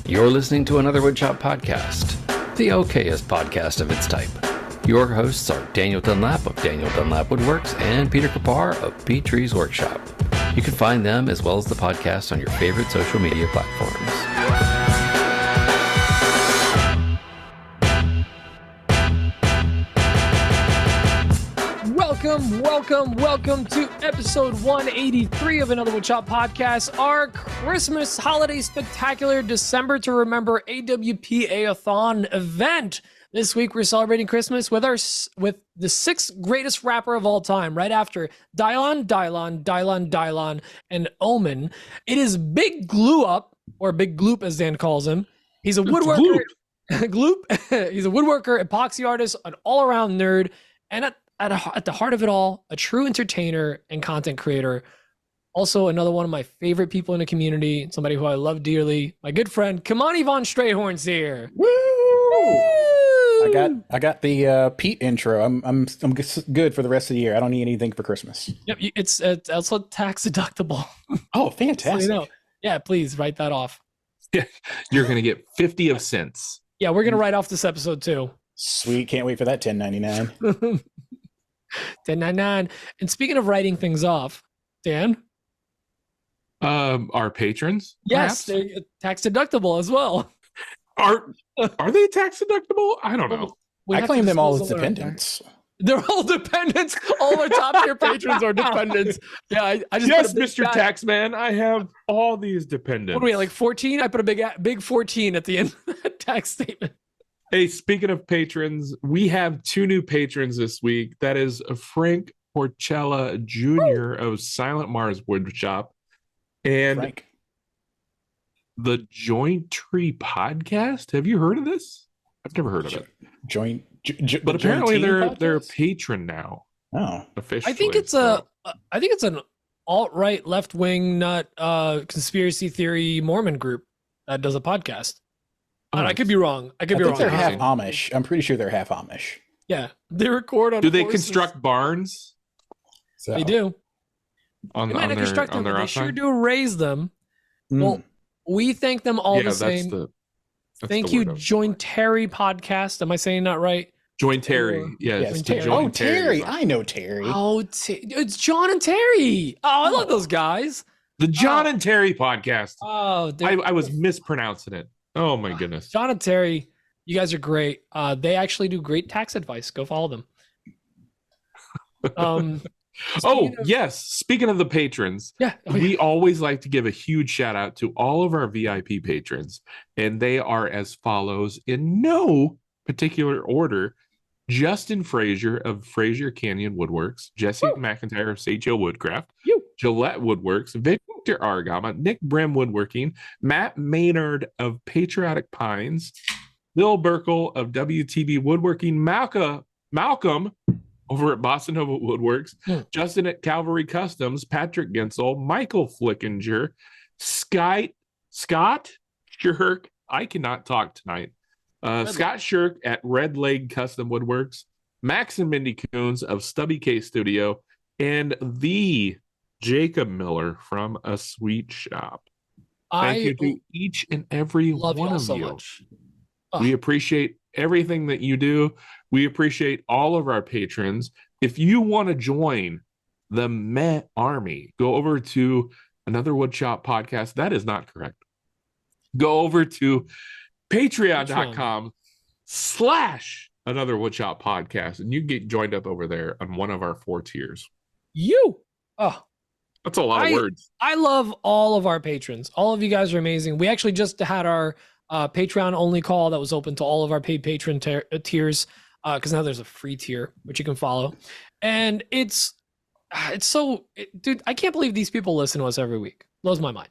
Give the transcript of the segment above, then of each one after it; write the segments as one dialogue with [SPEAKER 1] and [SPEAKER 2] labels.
[SPEAKER 1] You're listening to another Woodshop podcast, the okayest podcast of its type. Your hosts are Daniel Dunlap of Daniel Dunlap Woodworks and Peter Kapar of P-Trees Workshop. You can find them as well as the podcast on your favorite social media platforms.
[SPEAKER 2] Welcome to episode 183 of another Woodshop podcast, our Christmas holiday spectacular December to Remember AWP-A-a-thon event. This week we're celebrating Christmas with the sixth greatest rapper of all time, right after Dylon, and Omen. It is Big Glue Up, or Big Gloop as Dan calls him. He's a woodworker. Gloop. He's a woodworker, epoxy artist, an all-around nerd, and at the heart of it all, a true entertainer and content creator. Also, another one of my favorite people in the community, somebody who I love dearly, my good friend Kimani Von Strayhorn's here.
[SPEAKER 3] Woo! I got the Pete intro. I'm good for the rest of the year. I don't need anything for Christmas.
[SPEAKER 2] Yep, it's also tax deductible.
[SPEAKER 3] Oh, fantastic!
[SPEAKER 2] So yeah, please write that off.
[SPEAKER 4] Yeah, you're gonna get 50 cents.
[SPEAKER 2] Yeah, we're gonna write off this episode too.
[SPEAKER 3] Sweet, can't wait for that 1099.
[SPEAKER 2] 1099. And speaking of writing things off, Dan,
[SPEAKER 4] our patrons,
[SPEAKER 2] yes, they're tax deductible as well.
[SPEAKER 4] Are they tax deductible? I don't know.
[SPEAKER 3] I claim them all as dependents.
[SPEAKER 2] They're all dependents. All our top tier patrons are dependents. Yeah, I just
[SPEAKER 4] yes, Mr. Taxman. I have all these dependents.
[SPEAKER 2] What are we, like 14? I put a big 14 at the end of that tax statement.
[SPEAKER 4] Hey, speaking of patrons, we have two new patrons this week. That is Frank Porcella Jr. of Silent Mars Woodshop and
[SPEAKER 3] Frank.
[SPEAKER 4] The Joint Tree Podcast. Have you heard of this? I've never heard of it.
[SPEAKER 3] But
[SPEAKER 4] apparently they're a patron now.
[SPEAKER 3] Oh,
[SPEAKER 4] officially.
[SPEAKER 2] I think it's an alt-right, left-wing, nut, conspiracy theory Mormon group that does a podcast. I could be wrong. I think
[SPEAKER 3] they're half Amish. I'm pretty sure they're half Amish.
[SPEAKER 2] Yeah, they record on.
[SPEAKER 4] Do they construct barns?
[SPEAKER 3] So.
[SPEAKER 2] They do.
[SPEAKER 4] They
[SPEAKER 2] might not construct them, but they sure do raise them.
[SPEAKER 3] Mm.
[SPEAKER 2] Well, we thank them all the same.
[SPEAKER 4] That's
[SPEAKER 2] Thank you, Jointary Podcast. Am I saying that right?
[SPEAKER 4] Jointary, yes.
[SPEAKER 3] Terry. I know Terry.
[SPEAKER 2] Oh, it's John and Terry. Oh, I love those guys.
[SPEAKER 4] The John and Terry Podcast.
[SPEAKER 2] Oh,
[SPEAKER 4] I was mispronouncing it. Oh my goodness.
[SPEAKER 2] John and Terry, you guys are great. They actually do great tax advice. Go follow them.
[SPEAKER 4] Yes. Speaking of the patrons, we always like to give a huge shout out to all of our VIP patrons, and they are as follows in no particular order: Justin Frazier of Frazier Canyon Woodworks, Jesse McIntyre of Sage Hill Woodcraft, Gillette Woodworks, Victor Argama, Nick Brim Woodworking, Matt Maynard of Patriotic Pines, Bill Burkle of WTB Woodworking, Malcolm over at Bossa Nova Woodworks, Justin at Calvary Customs, Patrick Gensel, Michael Flickinger, Scott Shirk, I cannot talk tonight, Scott Shirk at Red Leg Custom Woodworks, Max and Mindy Coons of Stubby K Studio, and the Jacob Miller from A Sweet Shop. Thank you to each and every one of you. We appreciate everything that you do. We appreciate all of our patrons. If you want to join the Meh Army, go over to Another Woodshop Podcast. That is not correct. Go over to patreon.com/Another Woodshop Podcast, and you get joined up over there on one of our 4 tiers. That's a lot of words.
[SPEAKER 2] I love all of our patrons. All of you guys are amazing. We actually just had our Patreon only call that was open to all of our paid patron tiers, because now there's a free tier which you can follow, and it's dude, I can't believe these people listen to us every week. Blows my mind,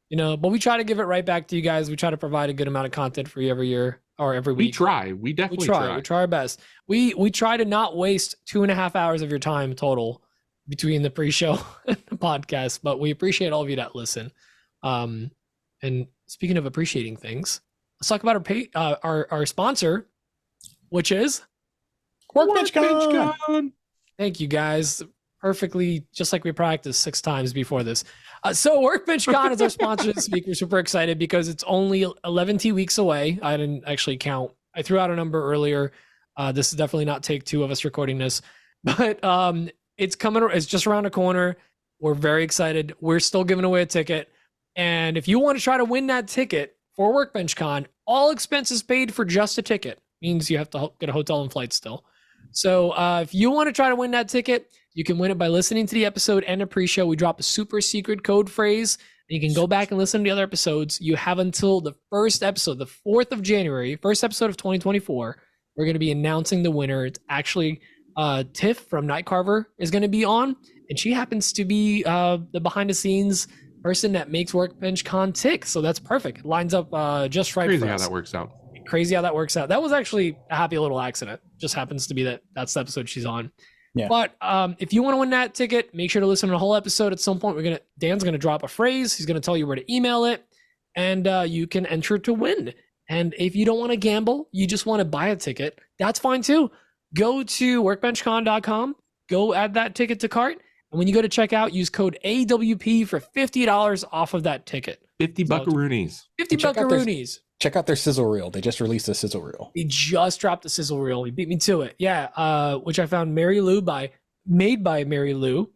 [SPEAKER 2] but we try to give it right back to you guys. We try to provide a good amount of content for you every year or every week.
[SPEAKER 4] We definitely try.
[SPEAKER 2] We try our best. We try to not waste 2.5 hours of your time total between the pre-show and the podcast, but we appreciate all of you that listen. And speaking of appreciating things, let's talk about our sponsor, which is
[SPEAKER 3] WorkbenchCon.
[SPEAKER 2] Thank you, guys. Perfectly, just like we practiced 6 times before this. So WorkbenchCon is our sponsor this week. We're super excited because it's only 11 weeks away. I didn't actually count. I threw out a number earlier. This is definitely not take 2 of us recording this, but it's coming. It's just around the corner. We're very excited. We're still giving away a ticket. And if you want to try to win that ticket for WorkbenchCon, all expenses paid for just a ticket. Means you have to get a hotel and flight still. So if you want to try to win that ticket, you can win it by listening to the episode and a pre-show. We drop a super secret code phrase, and you can go back and listen to the other episodes. You have until the first episode, the 4th of January, first episode of 2024. We're going to be announcing the winner. It's actually Tiff from Night Carver is going to be on, and she happens to be the behind-the-scenes person that makes WorkbenchCon tick. So that's perfect. It lines up just right.
[SPEAKER 4] Crazy
[SPEAKER 2] for
[SPEAKER 4] how
[SPEAKER 2] us.
[SPEAKER 4] that works out.
[SPEAKER 2] Crazy how that works out. That was actually a happy little accident. Just happens to be that's the episode she's on.
[SPEAKER 3] Yeah.
[SPEAKER 2] But if you want to win that ticket, make sure to listen to the whole episode. At some point, Dan's gonna drop a phrase. He's gonna tell you where to email it, and you can enter to win. And if you don't want to gamble, you just want to buy a ticket, that's fine too. Go to workbenchcon.com, go add that ticket to cart, and when you go to checkout, use code AWP for $50 off of that ticket.
[SPEAKER 4] 50 buckaroonies.
[SPEAKER 2] 50 buckaroonies.
[SPEAKER 3] Check out their sizzle reel. They just released a sizzle reel.
[SPEAKER 2] He just dropped a sizzle reel. He beat me to it. Yeah, which I found made by Mary Lou.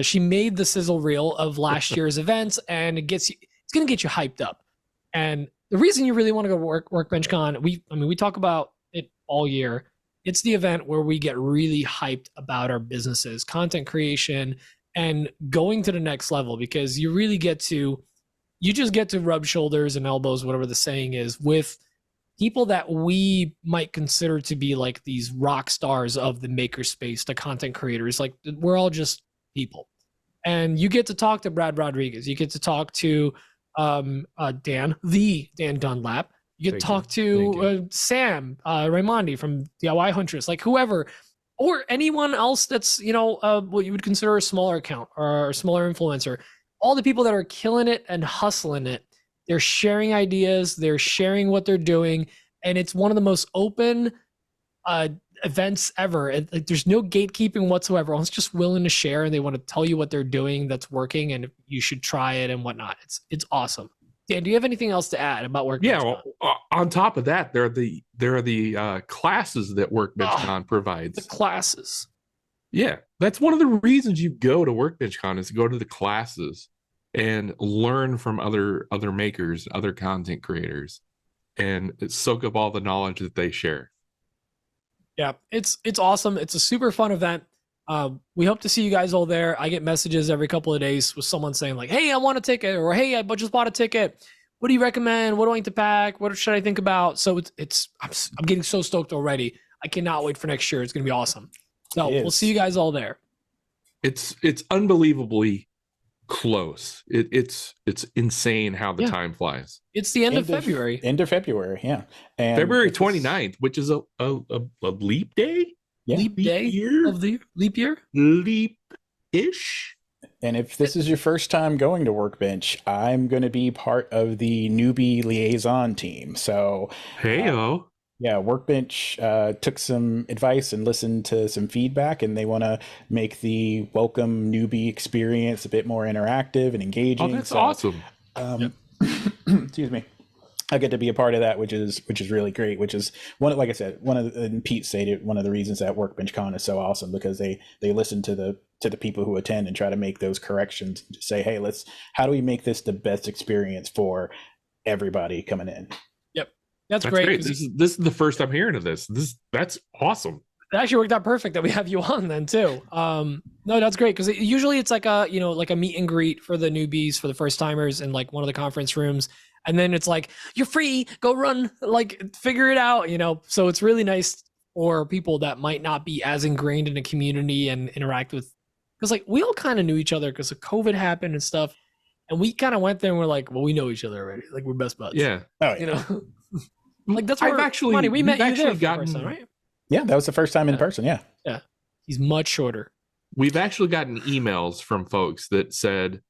[SPEAKER 2] She made the sizzle reel of last year's events, and it's going to get you hyped up. And the reason you really want to go to WorkbenchCon, we talk about it all year. It's the event where we get really hyped about our businesses, content creation, and going to the next level, because you just get to rub shoulders and elbows, whatever the saying is, with people that we might consider to be like these rock stars of the makerspace, the content creators. Like, we're all just people. And you get to talk to Brad Rodriguez. You get to talk to Dan Dunlap. You get to talk to Sam Raimondi from DIY Huntress, like whoever, or anyone else that's, what you would consider a smaller account or a smaller influencer. All the people that are killing it and hustling it, they're sharing ideas, they're sharing what they're doing, and it's one of the most open events ever. There's no gatekeeping whatsoever. Everyone's just willing to share, and they want to tell you what they're doing that's working, and you should try it and whatnot. It's awesome. Dan, do you have anything else to add about WorkbenchCon?
[SPEAKER 4] Yeah, well, on top of that, there are the classes that WorkbenchCon provides.
[SPEAKER 2] The classes.
[SPEAKER 4] Yeah, that's one of the reasons you go to WorkbenchCon, is to go to the classes and learn from other makers, other content creators, and soak up all the knowledge that they share.
[SPEAKER 2] Yeah, it's awesome. It's a super fun event. We hope to see you guys all there. I get messages every couple of days with someone saying like, "Hey, I want a ticket," or "Hey, I just bought a ticket. What do you recommend? What do I need to pack? What should I think about?" So I'm getting so stoked already. I cannot wait for next year. It's gonna be awesome. So we'll see you guys all there.
[SPEAKER 4] It's unbelievably close. It's insane how the time flies.
[SPEAKER 2] It's the end of February.
[SPEAKER 3] End of February, yeah. And
[SPEAKER 4] February 29th, which is a leap day.
[SPEAKER 3] Yeah.
[SPEAKER 2] Leap day
[SPEAKER 4] year?
[SPEAKER 2] of the leap year?
[SPEAKER 4] Leap-ish.
[SPEAKER 3] And if this is your first time going to Workbench, I'm going to be part of the newbie liaison team. So,
[SPEAKER 4] hey-o.
[SPEAKER 3] Yeah, Workbench took some advice and listened to some feedback, and they want to make the welcome newbie experience a bit more interactive and engaging.
[SPEAKER 4] Oh, that's awesome.
[SPEAKER 3] Excuse me. I get to be a part of that, which is really great. Which is like I said, and Pete stated, one of the reasons that WorkbenchCon is so awesome, because they listen to the people who attend and try to make those corrections and say, hey, how do we make this the best experience for everybody coming in?
[SPEAKER 2] Yep, that's great.
[SPEAKER 4] This is the first I'm hearing of this. That's awesome.
[SPEAKER 2] It actually worked out perfect that we have you on then too. No, that's great, because usually it's like a meet and greet for the newbies, for the first timers in like one of the conference rooms. And then it's like, you're free, go run, like figure it out, So it's really nice for people that might not be as ingrained in a community and interact with, because like we all kind of knew each other because of COVID happened and stuff. And we kind of went there and we're like, well, we know each other already. Like, we're best buds.
[SPEAKER 4] Yeah.
[SPEAKER 3] Oh, yeah.
[SPEAKER 2] Like that's where we met you there for the first time, right?
[SPEAKER 3] Yeah, that was the first time in person. Yeah.
[SPEAKER 2] Yeah. He's much shorter.
[SPEAKER 4] We've actually gotten emails from folks that said,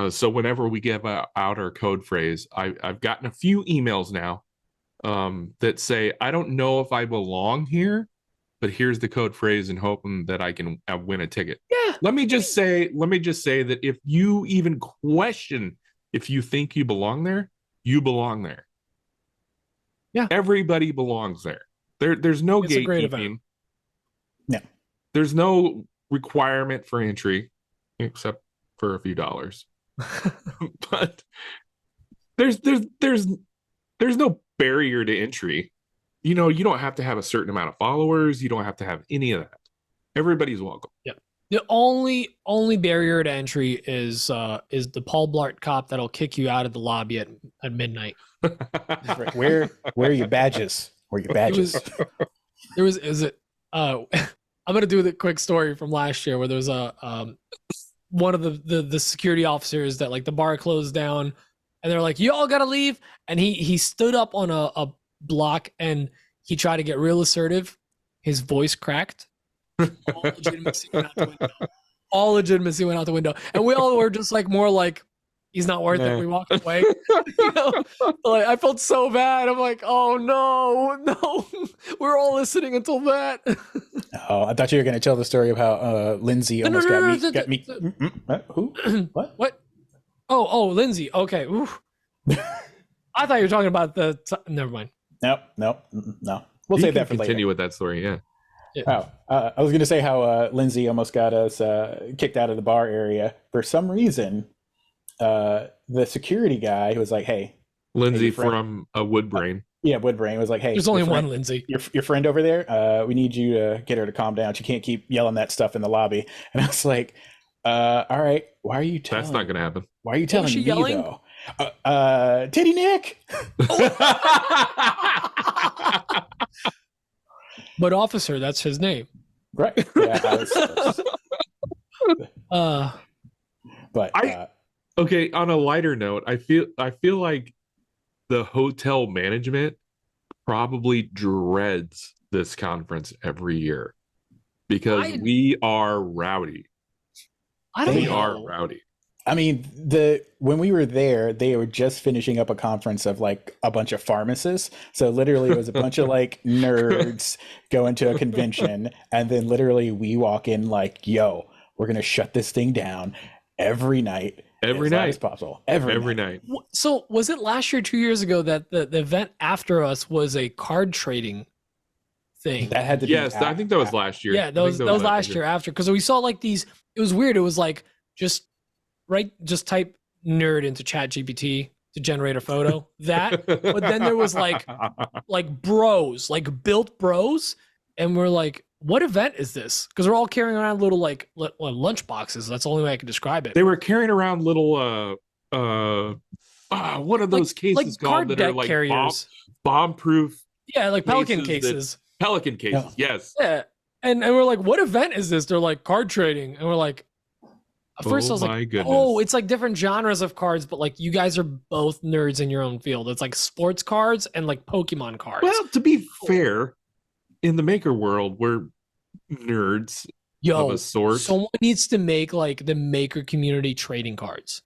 [SPEAKER 4] so whenever we give out our code phrase, I've gotten a few emails now that say, I don't know if I belong here, but here's the code phrase and hoping that I can win a ticket.
[SPEAKER 2] Yeah.
[SPEAKER 4] Let me just say that if you even question if you think you belong there, you belong there.
[SPEAKER 2] Yeah.
[SPEAKER 4] Everybody belongs there. There's no gatekeeping.
[SPEAKER 3] No. There's
[SPEAKER 4] no requirement for entry except for a few dollars. But there's no barrier to entry. You know, you don't have to have a certain amount of followers. You don't have to have any of that. Everybody's welcome.
[SPEAKER 2] Yeah. The only barrier to entry is the Paul Blart cop that'll kick you out of the lobby at midnight.
[SPEAKER 3] Where are your badges? Where are your badges?
[SPEAKER 2] I'm gonna do the quick story from last year where there was one of the security officers that like the bar closed down and they're like, you all gotta leave, and he stood up on a block and he tried to get real assertive. His voice cracked. All legitimacy went out the window. And we all were just like more like, he's not worth it. We walked away. You know? Like, I felt so bad. I'm like, oh no. We're all listening until that.
[SPEAKER 3] Oh, I thought you were going to tell the story of how Lindsay almost got me. Who? What?
[SPEAKER 2] Oh, Lindsay. Okay. I thought you were talking about never mind.
[SPEAKER 3] No. We'll save that for later.
[SPEAKER 4] Continue with that story, yeah.
[SPEAKER 3] Oh, I was going to say how Lindsay almost got us kicked out of the bar area. For some reason, the security guy who was like, hey.
[SPEAKER 4] Lindsay from Woodbrain.
[SPEAKER 3] Woodbrain was like, hey.
[SPEAKER 2] There's only one Lindsay.
[SPEAKER 3] Your friend over there, we need you to get her to calm down. She can't keep yelling that stuff in the lobby. And I was like, all right, why are you telling
[SPEAKER 4] That's not going to happen.
[SPEAKER 3] Why are you telling me,
[SPEAKER 2] yelling?
[SPEAKER 3] Though? Titty Nick!
[SPEAKER 2] But officer, that's his name.
[SPEAKER 3] Right. Yeah.
[SPEAKER 4] Okay, on a lighter note, I feel like the hotel management probably dreads this conference every year because we are rowdy. We are rowdy.
[SPEAKER 3] I mean, when we were there, they were just finishing up a conference of like a bunch of pharmacists. So literally it was a bunch of like nerds going to a convention. And then literally we walk in like, yo, we're going to shut this thing down every night.
[SPEAKER 4] Every night
[SPEAKER 3] as possible. Every
[SPEAKER 4] night.
[SPEAKER 2] So was it last year, 2 years ago, that the event after us was a card trading thing?
[SPEAKER 3] That had to be.
[SPEAKER 4] Yes, I think that was last year.
[SPEAKER 2] Yeah, that was last year after. Because we saw like these, it was weird. It was like just type nerd into ChatGPT to generate a photo. But then there was like bros, like built bros. And we're like, what event is this? Because we're all carrying around little like lunch boxes. That's the only way I can describe it.
[SPEAKER 4] They were carrying around little what are those cases called that are like carriers, bomb-proof?
[SPEAKER 2] Yeah, like Pelican cases.
[SPEAKER 4] Pelican cases, yes.
[SPEAKER 2] Yeah, and we're like, what event is this? They're like card trading, and we're like, at first I was like,
[SPEAKER 4] goodness.
[SPEAKER 2] Oh, it's like different genres of cards, but like you guys are both nerds in your own field. It's like sports cards and like Pokemon cards.
[SPEAKER 4] Well, to be fair, in the maker world, we're nerds of a sort.
[SPEAKER 2] Someone needs to make like the maker community trading cards.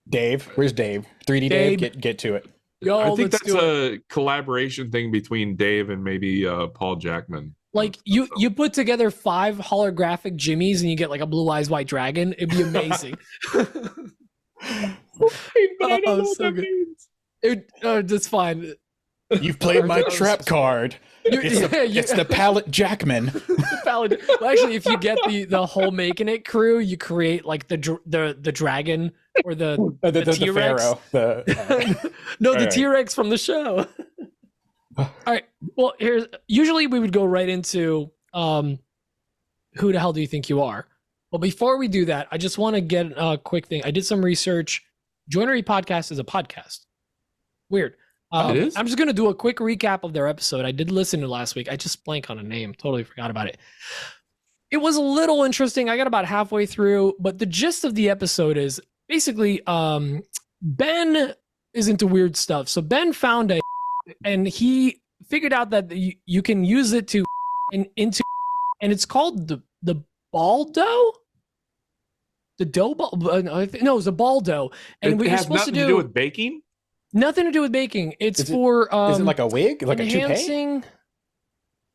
[SPEAKER 3] Dave, where's Dave? 3D Dave, get to it.
[SPEAKER 4] I think that's a collaboration thing between Dave and maybe Paul Jackman.
[SPEAKER 2] Like you put together 5 holographic Jimmies and you get like a Blue Eyes White Dragon. It'd be amazing. So good. That's fine.
[SPEAKER 3] You've played my trap card. It's the Pallet Jackman.
[SPEAKER 2] Well, actually, if you get the whole Making It crew, you create like the dragon or the T-Rex. The T-Rex from the show. All right. Well, usually we would go right into who the hell do you think you are? Well, before we do that, I just want to get a quick thing. I did some research. Joinery Podcast is a podcast. Weird.
[SPEAKER 4] It is?
[SPEAKER 2] I'm just going to do a quick recap of their episode. I did listen to last week. I just blanked on a name. Totally forgot about it. It was a little interesting. I got about halfway through, but the gist of the episode is basically Ben is into weird stuff. So Ben found and he figured out that you can use it to into, and it's called the baldo. The dough ball? No, it's a baldo. And
[SPEAKER 4] it has nothing to do with baking?
[SPEAKER 2] Nothing to do with baking. It's for
[SPEAKER 3] is it like a wig? Like
[SPEAKER 2] enhancing,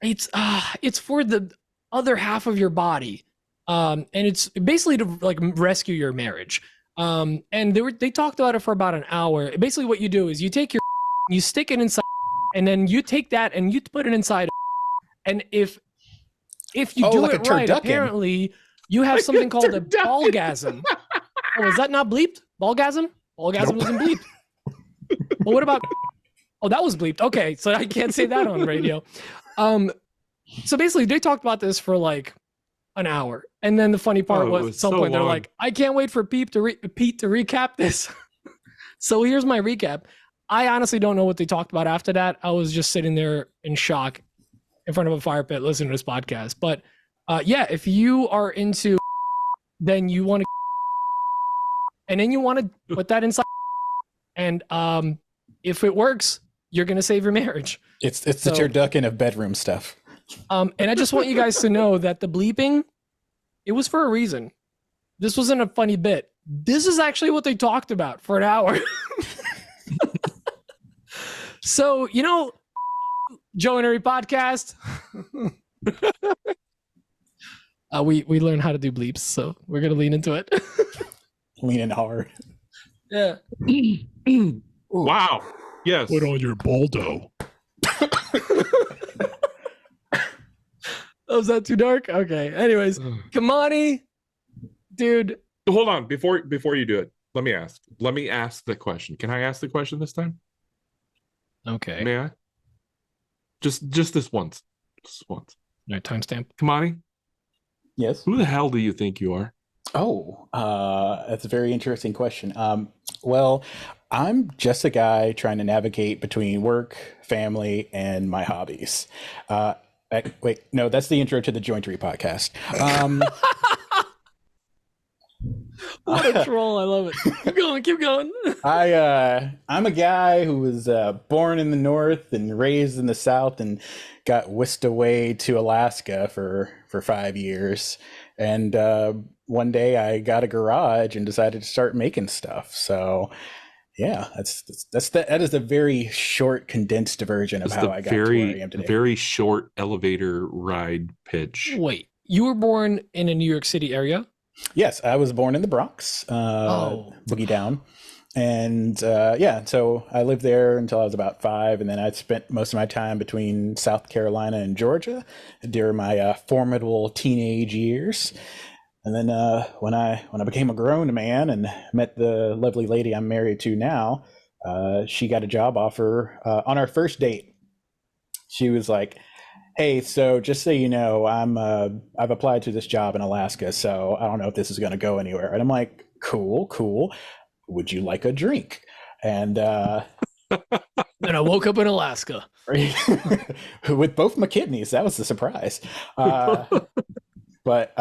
[SPEAKER 2] It's for the other half of your body, and it's basically to like rescue your marriage. And they talked about it for about an hour. Basically, what you do is you take your, you stick it inside, and then you take that and you put it inside. And if you do
[SPEAKER 3] like
[SPEAKER 2] it right, apparently you have something called a ballgasm. Oh, is that not bleeped? Ballgasm? Ballgasm wasn't bleeped. Well, what about? Oh, that was bleeped. Okay, so I can't say that on radio. So basically, they talked about this for like an hour, and then the funny part was at some point they're like, "I can't wait for Pete to recap this." So here's my recap. I honestly don't know what they talked about after that. I was just sitting there in shock in front of a fire pit listening to this podcast. But yeah, if you are into, then you want to, and then you want to put that inside, and if it works, you're gonna save your marriage.
[SPEAKER 3] It's the turducken of bedroom stuff.
[SPEAKER 2] And I just want you guys to know that the bleeping, it was for a reason. This wasn't a funny bit. This is actually what they talked about for an hour. So, you know, Joe and Harry podcast. We learned how to do bleeps, so we're gonna lean into it.
[SPEAKER 3] Lean in hard.
[SPEAKER 2] Yeah.
[SPEAKER 4] Wow. Yes.
[SPEAKER 5] Put on your Baldo.
[SPEAKER 2] Oh, is that too dark? Okay. Anyways, Kimani, dude.
[SPEAKER 4] Hold on. Before you do it, let me ask the question. Can I ask the question this time?
[SPEAKER 2] Okay.
[SPEAKER 4] May I? Just this once. Just once.
[SPEAKER 2] No timestamp.
[SPEAKER 4] Kimani,
[SPEAKER 3] Yes.
[SPEAKER 4] who the hell do you think you are?
[SPEAKER 3] Oh, that's a very interesting question. Well, I'm just a guy trying to navigate between work, family, and my hobbies. Wait, no, that's the intro to the Jointery podcast.
[SPEAKER 2] What a troll. I love it. Keep going.
[SPEAKER 3] I'm a guy who was born in the North and raised in the South and got whisked away to Alaska for 5 years. And one day I got a garage and decided to start making stuff. So yeah, that is the very short, condensed version of how I got to where I am today.
[SPEAKER 4] Very short elevator ride pitch.
[SPEAKER 2] Wait, you were born in a New York City area?
[SPEAKER 3] Yes, I was born in the Bronx, Boogie Down. And yeah, so I lived there until I was about 5. And then I spent most of my time between South Carolina and Georgia during my formidable teenage years. And then when I became a grown man and met the lovely lady I'm married to now, she got a job offer on our first date. She was like, "Hey, so just so you know, I've applied to this job in Alaska, so I don't know if this is going to go anywhere." And I'm like, "Cool. Would you like a drink?" And
[SPEAKER 2] and I woke up in Alaska
[SPEAKER 3] with both my kidneys. That was the surprise. But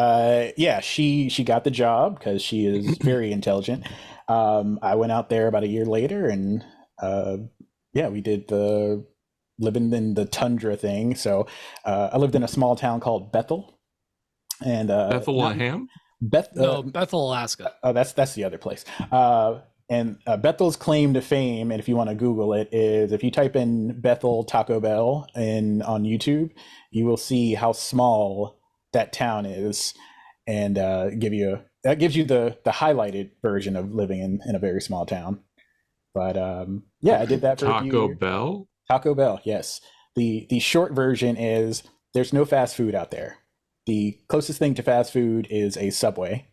[SPEAKER 3] yeah, she got the job because she is very intelligent. I went out there about a year later, and yeah, we did the living in the tundra thing. So I lived in a small town called Bethel, and
[SPEAKER 4] Bethlehem.
[SPEAKER 2] Bethel, Alaska.
[SPEAKER 3] Oh, that's the other place. And Bethel's claim to fame, and if you want to Google it, is if you type in Bethel Taco Bell on YouTube, you will see how small that town is, and that gives you the highlighted version of living in a very small town. But yeah, I did that for a few years. Taco Bell, yes. The short version is there's no fast food out there. The closest thing to fast food is a Subway.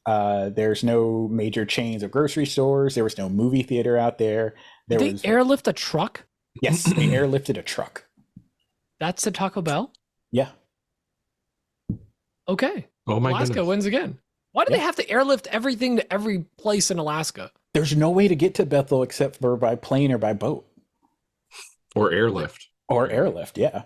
[SPEAKER 3] There's no major chains of grocery stores. There was no movie theater out there.
[SPEAKER 2] Did they airlift a truck?
[SPEAKER 3] Yes, they airlifted a truck.
[SPEAKER 2] That's the Taco Bell?
[SPEAKER 3] Yeah.
[SPEAKER 2] Okay.
[SPEAKER 4] Oh my
[SPEAKER 2] Alaska
[SPEAKER 4] goodness.
[SPEAKER 2] wins again. Why do they have to airlift everything to every place in Alaska?
[SPEAKER 3] There's no way to get to Bethel except for by plane or by boat.
[SPEAKER 4] Or airlift.
[SPEAKER 3] Airlift, yeah.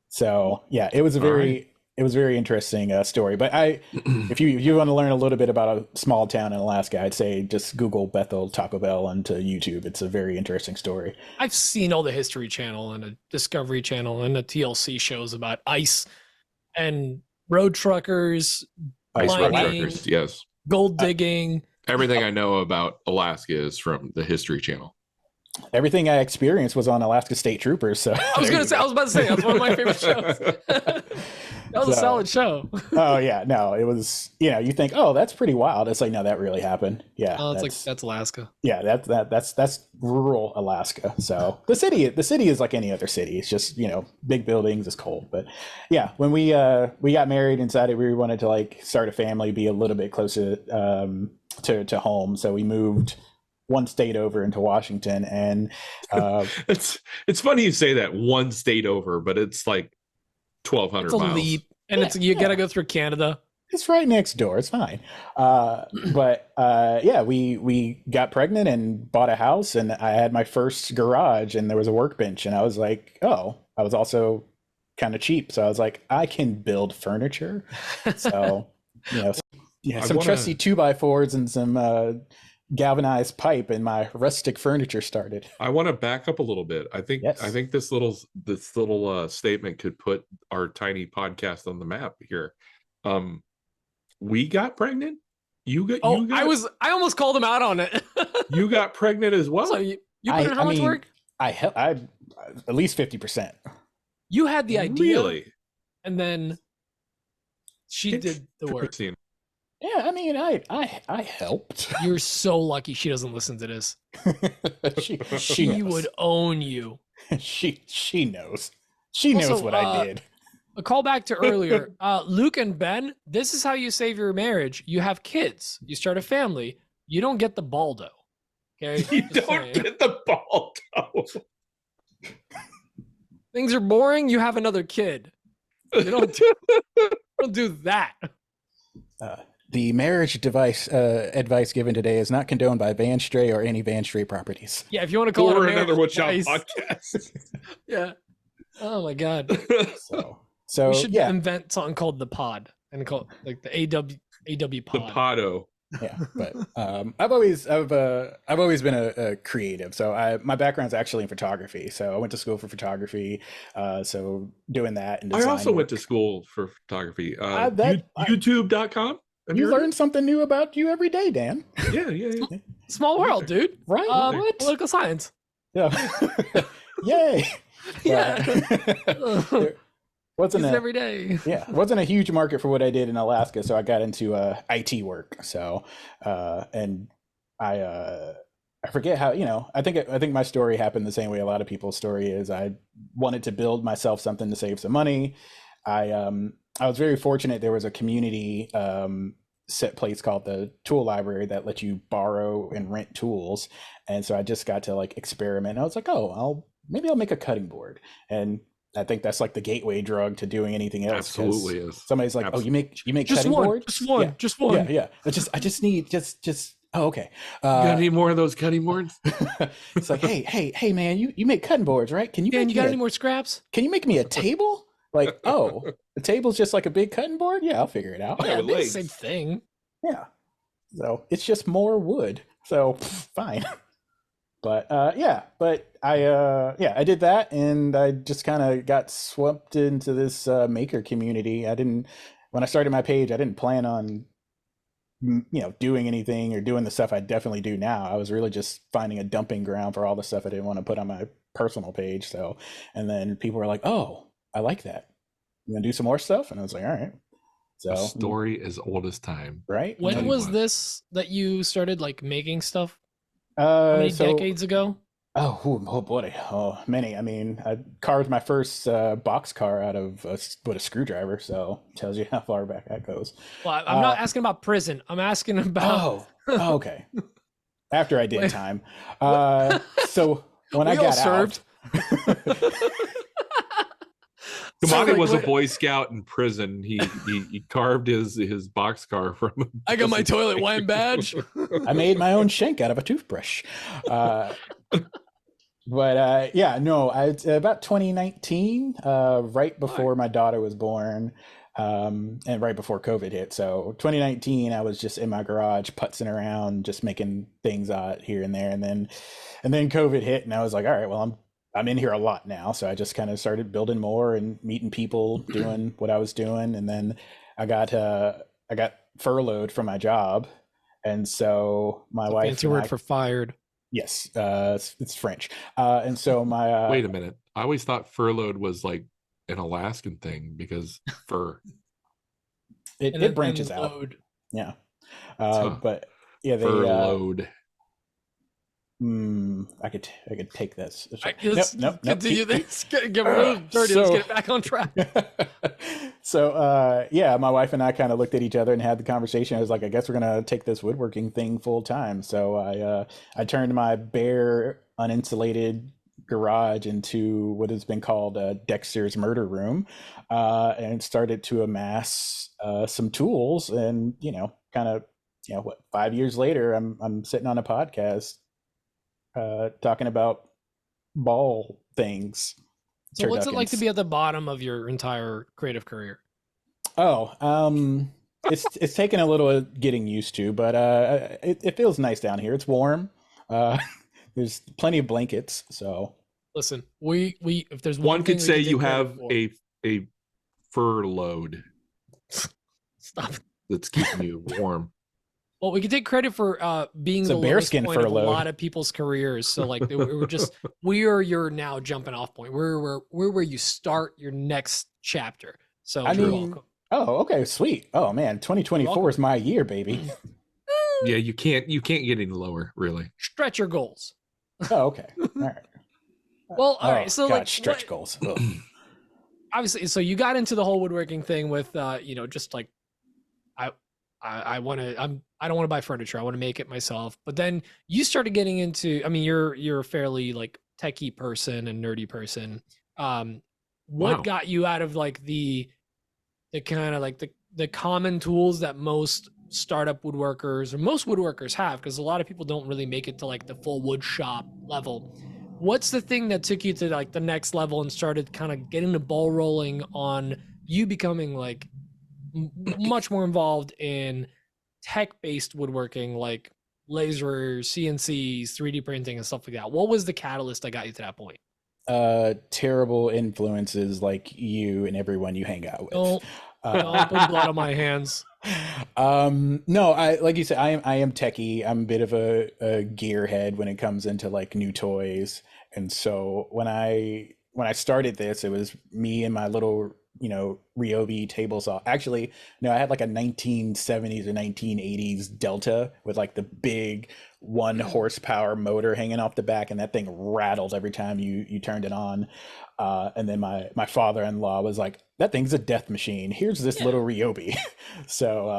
[SPEAKER 3] So yeah, it was a very interesting story. But if you want to learn a little bit about a small town in Alaska, I'd say just Google Bethel Taco Bell onto YouTube. It's a very interesting story.
[SPEAKER 2] I've seen all the History Channel and the Discovery Channel and the TLC shows about ice and road truckers,
[SPEAKER 4] Truckers, yes.
[SPEAKER 2] gold digging.
[SPEAKER 4] Everything I know about Alaska is from the History Channel.
[SPEAKER 3] everything I experienced was on Alaska State Troopers. So
[SPEAKER 2] I was about to say that's one of my favorite shows. That was a solid show.
[SPEAKER 3] Oh yeah, no, it was. You think, oh, that's pretty wild. It's like, no, that really happened. Yeah,
[SPEAKER 2] oh, that's Alaska.
[SPEAKER 3] Yeah, that's rural Alaska. So the city is like any other city. It's just big buildings, it's cold. But yeah, when we got married and decided we wanted to like start a family, be a little bit closer to home, so we moved one state over into Washington. And
[SPEAKER 4] it's funny you say that, one state over, but it's like 1,200 miles.
[SPEAKER 2] Leap, and you gotta go through Canada.
[SPEAKER 3] It's right next door. It's fine. We got pregnant and bought a house, and I had my first garage, and there was a workbench, and I was like, oh, I was also kind of cheap, so I was like, I can build furniture. So some trusty 2x4s and some galvanized pipe, and my rustic furniture started.
[SPEAKER 4] I want to back up a little bit. I think this little statement could put our tiny podcast on the map here. We got pregnant.
[SPEAKER 2] I almost called him out on it.
[SPEAKER 4] You got pregnant as well.
[SPEAKER 2] So you put in how much work?
[SPEAKER 3] I at least 50%.
[SPEAKER 2] You had the idea,
[SPEAKER 4] really,
[SPEAKER 2] and then she did the work.
[SPEAKER 3] Yeah, I mean, I helped.
[SPEAKER 2] You're so lucky she doesn't listen to this.
[SPEAKER 3] she knows.
[SPEAKER 2] Would own you.
[SPEAKER 3] She knows. She knows what I did.
[SPEAKER 2] A call back to earlier. Luke and Ben, this is how you save your marriage. You have kids. You start a family. You don't get the baldo. Okay?
[SPEAKER 4] You don't get the baldo.
[SPEAKER 2] Things are boring. You have another kid. You don't do that.
[SPEAKER 3] The marriage advice given today is not condoned by Van Stray or any Van Stray properties.
[SPEAKER 2] Yeah, if you want to call it
[SPEAKER 4] another Woodshop podcast.
[SPEAKER 2] Yeah. Oh my God.
[SPEAKER 3] So
[SPEAKER 2] we should invent something called the pod and call it like the AW pod.
[SPEAKER 4] The podo.
[SPEAKER 3] Yeah, but I've always been a creative. So my background's actually in photography. So I went to school for photography. So doing that and design
[SPEAKER 4] I also
[SPEAKER 3] work.
[SPEAKER 4] went to school for photography. YouTube.com.
[SPEAKER 3] You learn something new about you every day, Dan.
[SPEAKER 4] Yeah.
[SPEAKER 2] Small world, dude.
[SPEAKER 3] Right?
[SPEAKER 2] What? Political science.
[SPEAKER 3] Yeah. Yay.
[SPEAKER 2] Yeah.
[SPEAKER 3] Wasn't
[SPEAKER 2] every day.
[SPEAKER 3] Yeah, wasn't a huge market for what I did in Alaska, so I got into IT work. So, and I forget how, I think my story happened the same way a lot of people's story is. I wanted to build myself something to save some money. I was very fortunate. There was a community set place called the Tool Library that let you borrow and rent tools, and so I just got to like experiment. I was like, oh, maybe I'll make a cutting board, and I think that's like the gateway drug to doing anything else.
[SPEAKER 4] Absolutely is.
[SPEAKER 3] Somebody's like,
[SPEAKER 4] absolutely.
[SPEAKER 3] Oh, you make
[SPEAKER 2] just
[SPEAKER 3] cutting boards?
[SPEAKER 2] Just one.
[SPEAKER 3] Yeah. I just need just. Oh, okay.
[SPEAKER 4] You got any more of those cutting boards?
[SPEAKER 3] It's like, hey, man, you make cutting boards, right? Can you?
[SPEAKER 2] Dan, you got any more scraps?
[SPEAKER 3] Can you make me a table? Like, oh, the table's just like a big cutting board? Yeah, I'll figure it out.
[SPEAKER 2] Yeah, it's the same thing.
[SPEAKER 3] Yeah. So it's just more wood. So fine. But I did that, and I just kind of got swept into this maker community. When I started my page, I didn't plan on doing anything or doing the stuff I definitely do now. I was really just finding a dumping ground for all the stuff I didn't want to put on my personal page. So, and then people were like, oh, I like that. You gonna do some more stuff? And I was like, all right. So
[SPEAKER 4] the story as old as time.
[SPEAKER 3] Right?
[SPEAKER 2] When was this that you started like making stuff? How many decades ago?
[SPEAKER 3] Oh boy. Oh, many. I mean, I carved my first box car out of a screwdriver, so tells you how far back that goes.
[SPEAKER 2] Well, I'm not asking about prison. I'm asking about.
[SPEAKER 3] Oh, okay. After I did time. So when I got
[SPEAKER 2] served.
[SPEAKER 4] Kimani was a Boy Scout in prison. He carved his boxcar from.
[SPEAKER 2] I got my toilet wine badge.
[SPEAKER 3] I made my own shank out of a toothbrush. About 2019, right before my daughter was born, and right before COVID hit. So 2019, I was just in my garage putzing around, just making things out here and there, and then COVID hit, and I was like, all right, well, I'm in here a lot now. So I just kind of started building more and meeting people, doing what I was doing. And then I got furloughed from my job. And so my wife,
[SPEAKER 2] fancy word for fired.
[SPEAKER 3] Yes, it's French. And so my
[SPEAKER 4] wait a minute. I always thought furloughed was like an Alaskan thing because fur.
[SPEAKER 3] it branches out.
[SPEAKER 2] Load.
[SPEAKER 3] Yeah.
[SPEAKER 4] Huh.
[SPEAKER 3] But yeah, they
[SPEAKER 4] Furloughed.
[SPEAKER 3] I could take this.
[SPEAKER 2] Nope. Continue this. Get really dirty. Let's get it back on track.
[SPEAKER 3] So yeah, my wife and I kind of looked at each other and had the conversation. I was like, I guess we're gonna take this woodworking thing full time. So I turned my bare uninsulated garage into what has been called Dexter's murder room, and started to amass some tools. And kind of what 5 years later, I'm sitting on a podcast talking about ball things.
[SPEAKER 2] So what's it like to be at the bottom of your entire creative career?
[SPEAKER 3] It's taken a little getting used to, but it feels nice down here. It's warm. There's plenty of blankets. So
[SPEAKER 2] listen, we if there's
[SPEAKER 4] one could say you have a fur load.
[SPEAKER 2] Stop.
[SPEAKER 4] That's keeping you warm.
[SPEAKER 2] Well, we can take credit for being the bearskin point of a lot of people's careers. So like we are your now jumping off point. We're where you start your next chapter. So
[SPEAKER 3] I mean, welcome. Oh, okay, sweet. Oh man, 2024 is my year, baby.
[SPEAKER 4] Yeah, you can't get any lower, really.
[SPEAKER 2] Stretch your goals.
[SPEAKER 3] Oh, okay. All right.
[SPEAKER 2] Well, all right. So like
[SPEAKER 3] stretch goals.
[SPEAKER 2] Obviously, so you got into the whole woodworking thing with just like I don't want to buy furniture. I want to make it myself. But then you started getting into, I mean, you're a fairly like techie person and nerdy person. What got you out of like the kind of like the common tools that most startup woodworkers or most woodworkers have? Because a lot of people don't really make it to like the full wood shop level. What's the thing that took you to like the next level and started kind of getting the ball rolling on you becoming like much more involved in tech-based woodworking, like lasers, CNCs, 3D printing, and stuff like that? What was the catalyst that got you to that point?
[SPEAKER 3] Terrible influences like you and everyone you hang out with.
[SPEAKER 2] Don't put blood on my hands.
[SPEAKER 3] No, I like you said, I am techie. I'm a bit of a gearhead when it comes into like new toys. And so when I started this, it was me and my little Ryobi table saw. Actually, no, I had like a 1970s or 1980s Delta with like the big 1 horsepower motor hanging off the back, and that thing rattled every time you turned it on. And then my father-in-law was like, that thing's a death machine. Here's this little Ryobi. So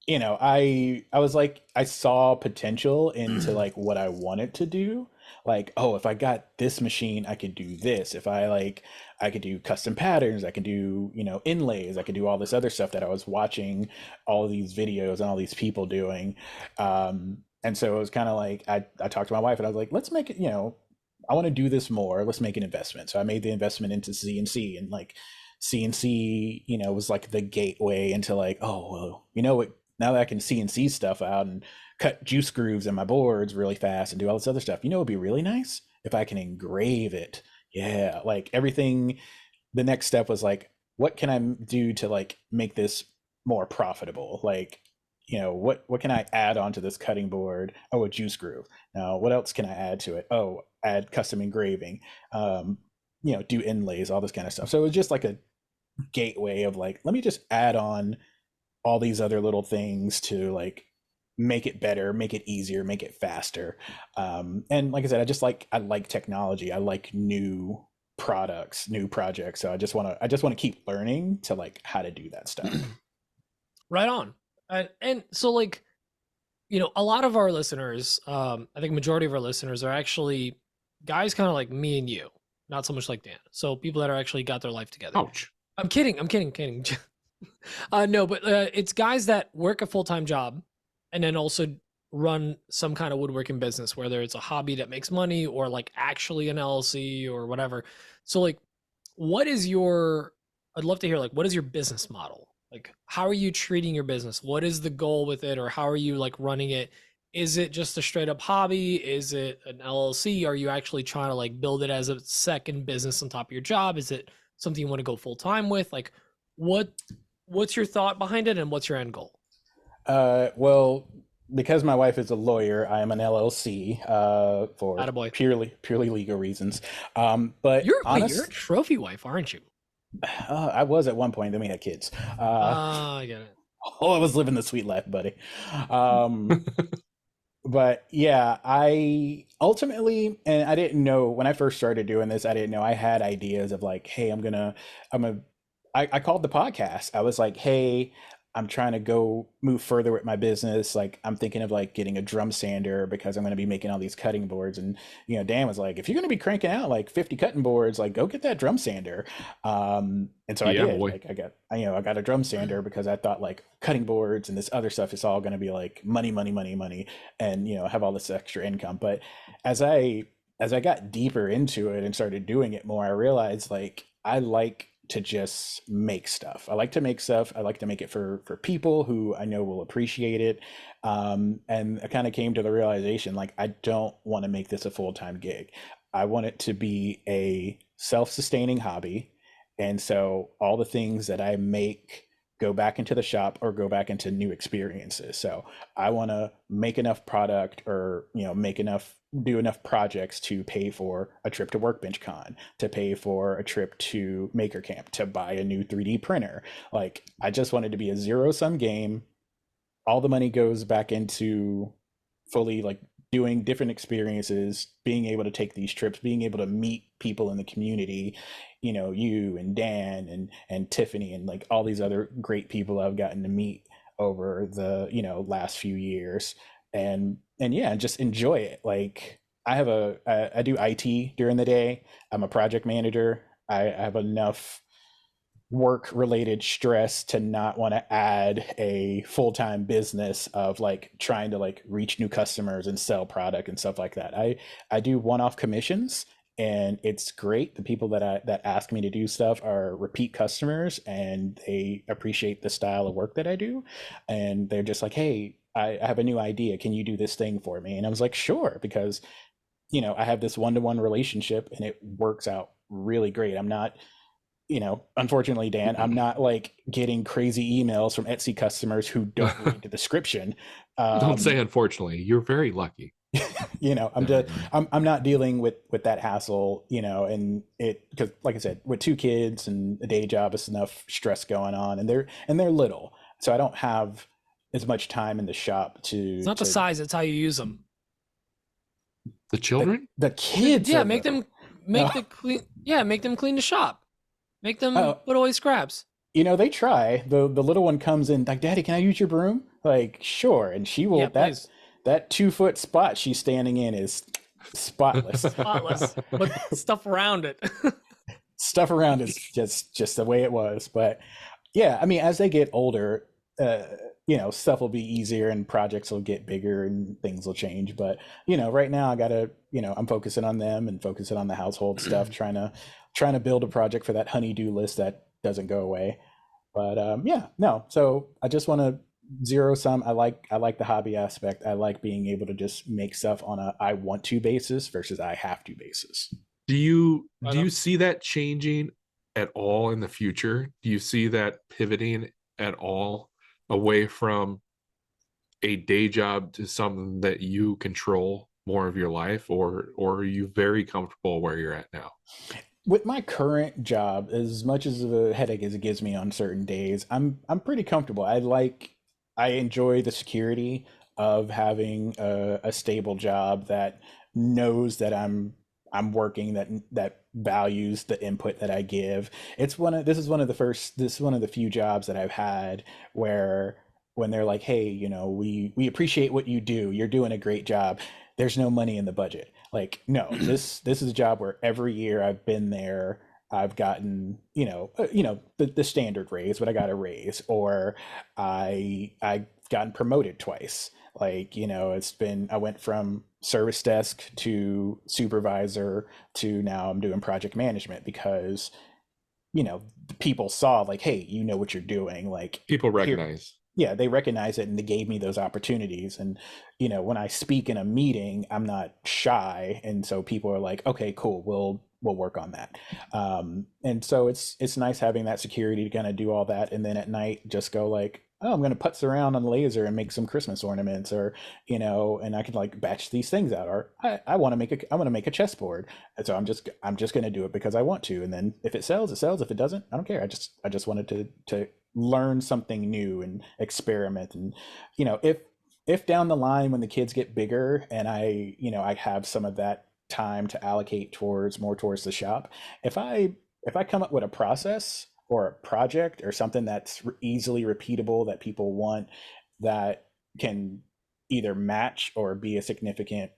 [SPEAKER 3] I was like, I saw potential into like what I wanted to do. Like, oh, if I got this machine, I could do this. If I could do custom patterns, I could do, inlays, I could do all this other stuff that I was watching all of these videos and all these people doing. And so it was kind of like, I talked to my wife and I was like, let's make it, I want to do this more. Let's make an investment. So I made the investment into CNC, and like CNC, was like the gateway into like, oh, well, what, now that I can CNC stuff out and cut juice grooves in my boards really fast and do all this other stuff, it'd be really nice if I can engrave it. Yeah, like everything. The next step was like, what can I do to like make this more profitable? Like, what can I add onto this cutting board? Oh, a juice groove. Now, what else can I add to it? Oh, add custom engraving. Do inlays, all this kind of stuff. So it was just like a gateway of like, let me just add on all these other little things to like make it better, make it easier, make it faster. And like I said, I like technology. I like new products, new projects. So I just want to keep learning to like how to do that stuff.
[SPEAKER 2] Right on. And so like, a lot of our listeners, I think majority of our listeners are actually guys kind of like me and you, not so much like Dan. So people that are actually got their life together.
[SPEAKER 4] Ouch.
[SPEAKER 2] I'm kidding. No, but it's guys that work a full-time job and then also run some kind of woodworking business, whether it's a hobby that makes money or like actually an LLC or whatever. So like, I'd love to hear like, what is your business model? Like, how are you treating your business? What is the goal with it? Or how are you like running it? Is it just a straight up hobby? Is it an LLC? Are you actually trying to like build it as a second business on top of your job? Is it something you want to go full time with? Like what's your thought behind it and what's your end goal?
[SPEAKER 3] Well, because my wife is a lawyer, I am an LLC for
[SPEAKER 2] Attaboy.
[SPEAKER 3] purely legal reasons. But
[SPEAKER 2] You're a trophy wife, aren't you?
[SPEAKER 3] I was at one point. Then we had kids.
[SPEAKER 2] I get it.
[SPEAKER 3] Oh, I was living the sweet life, buddy. But yeah, I ultimately, and I didn't know when I first started doing this, I didn't know I had ideas of like, hey, I called the podcast. I was like, hey, I'm trying to go move further with my business. Like, I'm thinking of like getting a drum sander because I'm going to be making all these cutting boards. And, Dan was like, if you're going to be cranking out like 50 cutting boards, like go get that drum sander. And so I did.
[SPEAKER 4] Boy.
[SPEAKER 3] Like, I got a drum sander because I thought like cutting boards and this other stuff is all going to be like money, and, have all this extra income. But as I got deeper into it and started doing it more, I realized like I like to just make stuff. I like to make stuff. I like to make it for people who I know will appreciate it. And I kind of came to the realization, like, I don't want to make this a full-time gig. I want it to be a self-sustaining hobby. And so all the things that I make go back into the shop or go back into new experiences. So I want to make enough product or, do enough projects to pay for a trip to WorkbenchCon, to pay for a trip to Maker Camp, to buy a new 3D printer. Like, I just wanted to be a zero-sum game. All the money goes back into fully like doing different experiences, being able to take these trips, being able to meet people in the community, you and Dan and Tiffany and like all these other great people I've gotten to meet over the, last few years. And yeah, just enjoy it. Like, I do IT during the day. I'm a project manager. I have enough work related stress to not want to add a full-time business of like trying to like reach new customers and sell product and stuff like that. I do one-off commissions, and it's great. The people that ask me to do stuff are repeat customers, and they appreciate the style of work that I do, and they're just like, hey, I have a new idea, can you do this thing for me? And I was like, sure, because I have this one-to-one relationship and it works out really great. I'm not, unfortunately, Dan, I'm not like getting crazy emails from Etsy customers who don't read the description.
[SPEAKER 4] Don't say unfortunately. You're very lucky.
[SPEAKER 3] I'm not dealing with that hassle, and it, because like I said, with 2 kids and a day job, it's enough stress going on, and they're little, so I don't have as much time in the shop to.
[SPEAKER 2] It's not the size; it's how you use them.
[SPEAKER 4] The children,
[SPEAKER 3] the kids,
[SPEAKER 2] yeah, make them clean. Yeah, make them clean the shop. Make them put away scraps.
[SPEAKER 3] They try. The little one comes in like, Daddy, can I use your broom? Like, sure, and she will.
[SPEAKER 2] Yeah,
[SPEAKER 3] that 2-foot spot she's standing in is spotless.
[SPEAKER 2] Spotless, but stuff around it.
[SPEAKER 3] Stuff around is just the way it was. But yeah, I mean, as they get older, stuff will be easier and projects will get bigger and things will change. But right now I gotta, I'm focusing on them and focusing on the household stuff, trying to build a project for that honey-do list that doesn't go away. But so I just want to zero sum. I like the hobby aspect. I like being able to just make stuff on a I want to basis versus I have to basis.
[SPEAKER 4] Do you see that changing at all in the future? Do you see that pivoting at all away from a day job to something that you control more of your life, or are you very comfortable where you're at now?
[SPEAKER 3] With my current job, as much as of a headache as it gives me on certain days, I'm pretty comfortable. I enjoy the security of having a stable job that knows that I'm working, that values the input that I give. This is one of the few jobs that I've had where when they're like, hey, we appreciate what you do. You're doing a great job. There's no money in the budget. Like, no, this is a job where every year I've been there, I've gotten, the standard raise, but I got a raise, or I gotten promoted twice. Like, I went from service desk to supervisor to now I'm doing project management because, the people saw like, hey, you know what you're doing. Like,
[SPEAKER 4] people recognize.
[SPEAKER 3] Yeah, they recognize it and they gave me those opportunities. And, when I speak in a meeting, I'm not shy. And so people are like, okay, cool, we'll work on that. And so it's nice having that security to kind of do all that. And then at night, just go like, oh, I'm going to putz around on the laser and make some Christmas ornaments, or, you know, and I can like batch these things out, or I want to make a chessboard. And so I'm just going to do it because I want to. And then if it sells, it sells. If it doesn't, I don't care. I just wanted to learn something new and experiment. And, you know, if down the line when the kids get bigger and I have some of that time to allocate more towards the shop, if I come up with a process or a project or something that's easily repeatable that people want, that can either match or be a significant,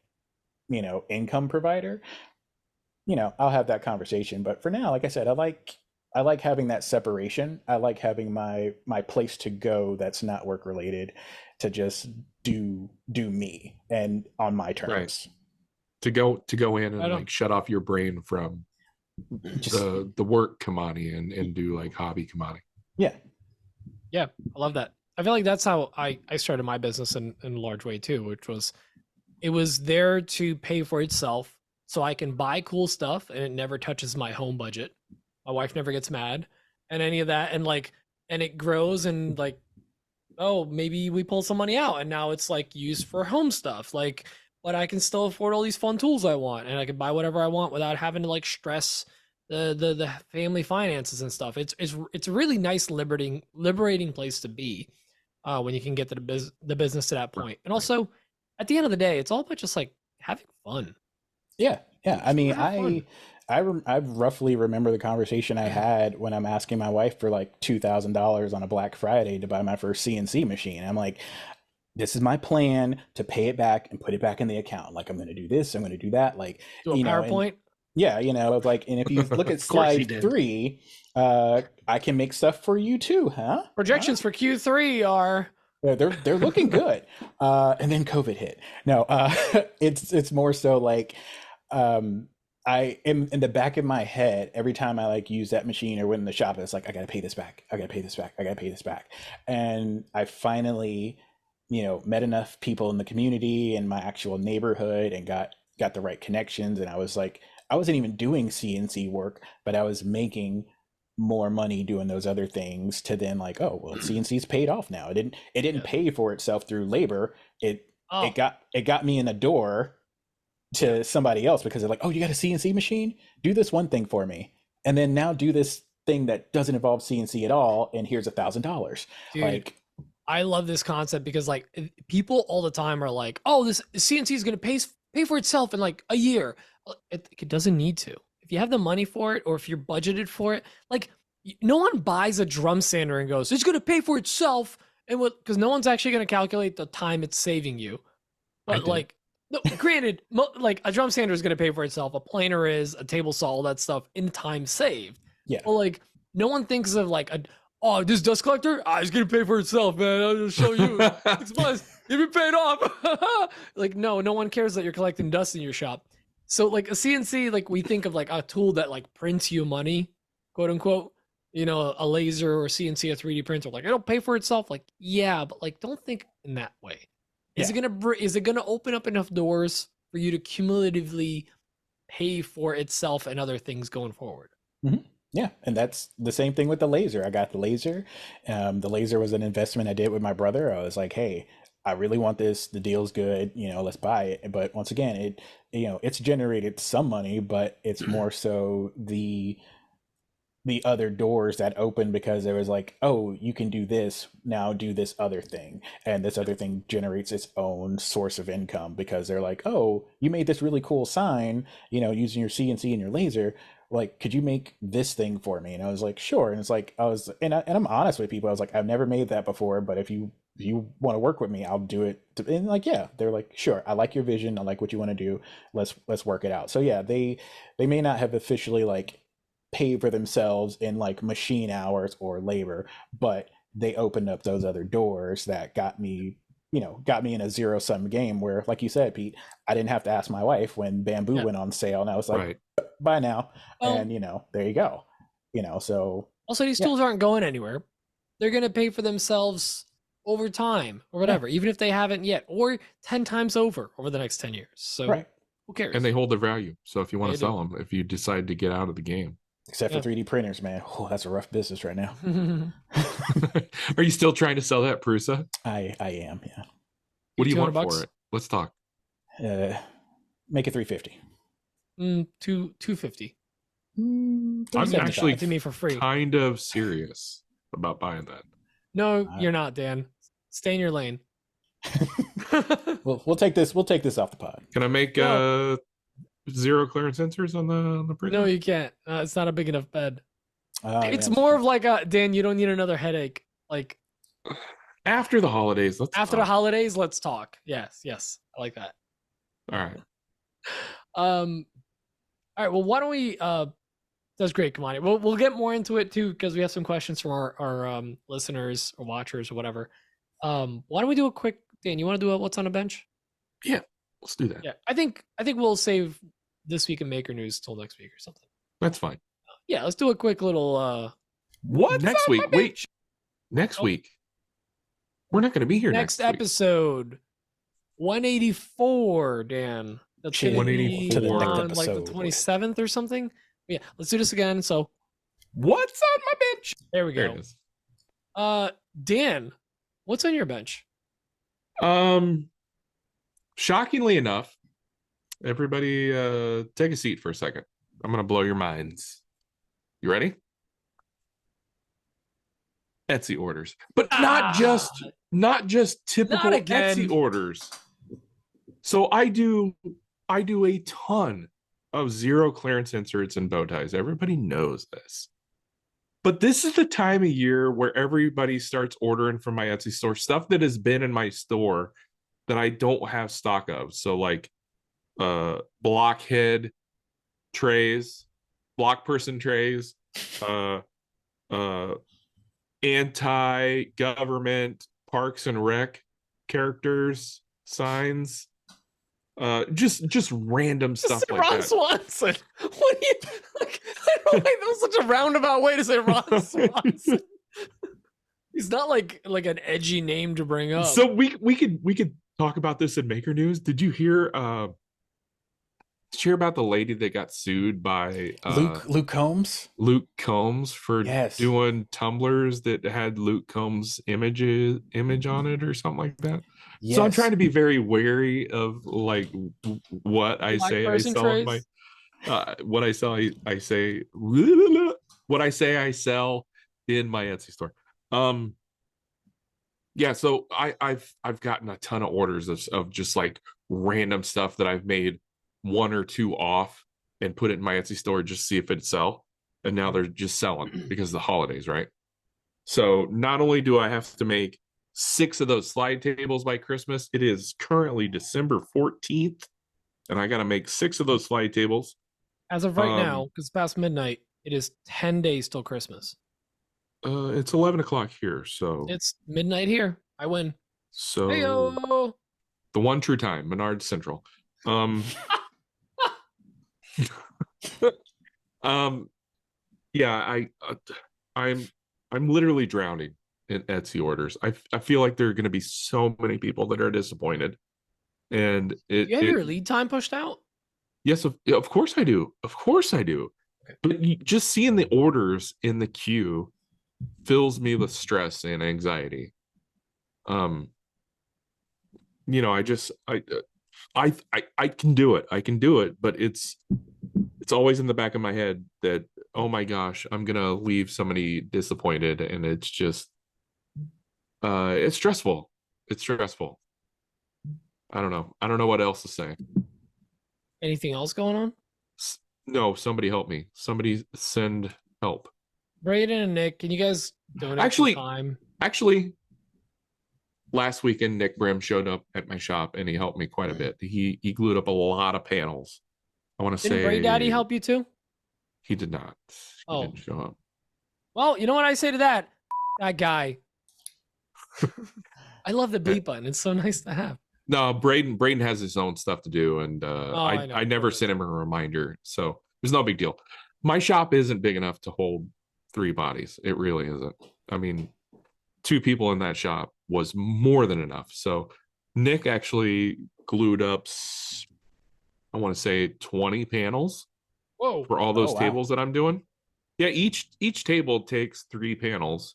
[SPEAKER 3] you know, income provider, you know, I'll have that conversation. But for now, like I said, I like having that separation. I like having my place to go that's not work related, to just do me and on my terms.
[SPEAKER 4] Right. To go in and like shut off your brain from the work Kimani and do like hobby Kimani.
[SPEAKER 2] Yeah, I love that. I feel like that's how I started my business in a large way too, which was, it was there to pay for itself so I can buy cool stuff and it never touches my home budget. My wife never gets mad and any of that, and it grows, and like, oh, maybe we pull some money out and now it's like used for home stuff, like, but I can still afford all these fun tools I want, and I can buy whatever I want without having to like stress the family finances and stuff. It's a really nice liberating place to be when you can get to the business to that point. And also at the end of the day, it's all about just like having fun.
[SPEAKER 3] Yeah. I mean, I roughly remember the conversation I had when I'm asking my wife for like $2,000 on a Black Friday to buy my first CNC machine. I'm like, this is my plan to pay it back and put it back in the account. Like, I'm going to do this, I'm going to do that. Like,
[SPEAKER 2] do a PowerPoint.
[SPEAKER 3] And, yeah, you know, like, and if you look at slide 3, I can make stuff for you too, huh?
[SPEAKER 2] Projections for Q3 are.
[SPEAKER 3] Yeah, they're looking good. And then COVID hit. No, it's more so like, I am in the back of my head every time I like use that machine or went in the shop. It's like, I got to pay this back. I got to pay this back. I got to pay this back. And I finally, you know, met enough people in the community and my actual neighborhood and got the right connections. And I was like, I wasn't even doing CNC work, but I was making more money doing those other things, to then like, oh, well, CNC's paid off now. It didn't pay for itself through labor. It got me in the door to somebody else, because they're like, oh, you got a CNC machine? Do this one thing for me. And then now do this thing that doesn't involve CNC at all. And here's $1,000. Like,
[SPEAKER 2] I love this concept, because like people all the time are like, oh, this CNC is going to pay for itself in like a year. It doesn't need to. If you have the money for it, or if you're budgeted for it, like, no one buys a drum sander and goes, it's going to pay for itself. And because no one's actually going to calculate the time it's saving you. But like, no, granted, like a drum sander is going to pay for itself. A planer is, a table saw, all that stuff in time saved.
[SPEAKER 3] Yeah.
[SPEAKER 2] Well, like, no one thinks of like oh, this dust collector, it's going to pay for itself, man. I'll just show you. 6 months, you've been paid off. Like, no one cares that you're collecting dust in your shop. So like a CNC, like we think of like a tool that like prints you money, quote unquote, you know, a laser or CNC, a 3D printer, like it'll pay for itself. Like, yeah, but like, don't think in that way. Is it gonna open up enough doors for you to cumulatively pay for itself and other things going forward?
[SPEAKER 3] Mm-hmm. Yeah, and that's the same thing with the laser. I got the laser. The laser was an investment I did with my brother. I was like, hey, I really want this. The deal's good. You know, let's buy it. But once again, it's generated some money, but it's more so the other doors that open, because there was like, oh, you can do this now, do this other thing, and this other thing generates its own source of income, because they're like, oh, you made this really cool sign, you know, using your CNC and your laser, like, could you make this thing for me? And I was like, sure. And it's like, and I'm honest with people. I was like, I've never made that before, but if you want to work with me, I'll do it. And like, yeah, they're like, sure, I like your vision, I like what you want to do, let's work it out. So yeah, they may not have officially like pay for themselves in like machine hours or labor, but they opened up those other doors that got me in a zero-sum game where, like you said, Pete, I didn't have to ask my wife when bamboo went on sale, and I was like, buy now. And there you go. So
[SPEAKER 2] also these tools aren't going anywhere. They're going to pay for themselves over time or whatever, even if they haven't yet, or 10 times over the next 10 years. So who cares?
[SPEAKER 4] And they hold their value. So if you want to sell them, if you decide to get out of the game.
[SPEAKER 3] Except for 3D printers, man. Oh, that's a rough business right now.
[SPEAKER 4] Are you still trying to sell that Prusa?
[SPEAKER 3] I am, yeah.
[SPEAKER 4] What do you want for it? Let's talk.
[SPEAKER 3] Make it 350.
[SPEAKER 2] 250.
[SPEAKER 4] I'm actually
[SPEAKER 2] to me for free.
[SPEAKER 4] Kind of serious about buying that.
[SPEAKER 2] No, you're not, Dan. Stay in your lane.
[SPEAKER 3] We'll take this off the pod.
[SPEAKER 4] Can I make zero clearance sensors on the printer?
[SPEAKER 2] No, you can't. It's not a big enough bed. It's
[SPEAKER 3] yeah,
[SPEAKER 2] more of like a Dan. You don't need another headache. Like
[SPEAKER 4] after the holidays, let's
[SPEAKER 2] talk. Yes, I like that.
[SPEAKER 4] All right.
[SPEAKER 2] All right. Well, why don't we? That's great, Kimani. We'll get more into it too because we have some questions from our listeners or watchers or whatever. Why don't we do a quick? Dan, you want to do a what's on a bench?
[SPEAKER 4] Yeah, let's do that.
[SPEAKER 2] Yeah, I think we'll save this week in Maker News till next week or something.
[SPEAKER 4] That's fine.
[SPEAKER 2] Yeah, let's do a quick little.
[SPEAKER 4] What next week? Wait, next week. We're not going to be here next
[SPEAKER 2] episode. 184, Dan. That's
[SPEAKER 4] 184
[SPEAKER 3] to the next
[SPEAKER 2] on
[SPEAKER 3] episode.
[SPEAKER 2] like the 27th or something. Yeah, let's do this again. So,
[SPEAKER 4] what's on my bench?
[SPEAKER 2] There we go.
[SPEAKER 4] There it is.
[SPEAKER 2] Dan, what's on your bench?
[SPEAKER 4] Shockingly enough, everybody, take a seat for a second. I'm gonna blow your minds. You ready? Etsy orders, but not just typical Etsy orders. So I do a ton of zero clearance inserts and bow ties. Everybody knows this. But this is the time of year where everybody starts ordering from my Etsy store stuff that has been in my store that I don't have stock of. So like blockhead trays, block person trays, anti-government Parks and Rec characters, signs, just random stuff like
[SPEAKER 2] Ron
[SPEAKER 4] that.
[SPEAKER 2] Swanson. What do you like? I don't like that was such a roundabout way to say Ron Swanson. He's not like an edgy name to bring up.
[SPEAKER 4] So we could talk about this in Maker News. Did you hear about the lady that got sued by
[SPEAKER 3] Luke Combs?
[SPEAKER 4] Luke Combs for
[SPEAKER 3] Yes.
[SPEAKER 4] doing tumblers that had Luke Combs image on it or something like that. Yes. So I'm trying to be very wary of like what I say I sell in my what I sell I say what I say I sell in my Etsy store. Yeah, so I've gotten a ton of orders of just like random stuff that I've made one or two off and put it in my Etsy store just to see if it'd sell. And now they're just selling because of the holidays, right? So not only do I have to make 6 of those slide tables by Christmas, it is currently December 14th, and I got to make 6 of those slide tables.
[SPEAKER 2] As of right now, because past midnight, it is 10 days till Christmas.
[SPEAKER 4] It's 11 o'clock here, so
[SPEAKER 2] it's midnight here. I win.
[SPEAKER 4] So
[SPEAKER 2] Hey-o!
[SPEAKER 4] The one true time, Menard Central. Yeah, I'm literally drowning in Etsy orders. I feel like there are going to be so many people that are disappointed. And
[SPEAKER 2] you have your lead time pushed out?
[SPEAKER 4] Yes, of course I do. Of course I do. Okay. But just seeing the orders in the queue fills me with stress and anxiety. You know, I can do it. I can do it, but it's always in the back of my head that, oh my gosh, I'm gonna leave somebody disappointed, and it's just it's stressful. It's stressful. I don't know what else to say.
[SPEAKER 2] Anything else going on?
[SPEAKER 4] No, somebody help me. Somebody send help.
[SPEAKER 2] Brayden and Nick, can you guys donate some time?
[SPEAKER 4] Actually, last weekend Nick Brim showed up at my shop and he helped me quite a bit. He glued up a lot of panels. I want to say.
[SPEAKER 2] Did Bray Daddy help you too?
[SPEAKER 4] He did not. He didn't show up.
[SPEAKER 2] Well, you know what I say to that? That guy. I love the beep button. It's so nice to have.
[SPEAKER 4] No, Brayden has his own stuff to do, and I never sent him a reminder, so there's no big deal. My shop isn't big enough to hold 3 bodies. It really isn't. I mean, 2 people in that shop was more than enough. So Nick actually glued up, I want to say 20 panels.
[SPEAKER 2] Whoa.
[SPEAKER 4] For all those tables that I'm doing. Yeah, each table takes 3 panels.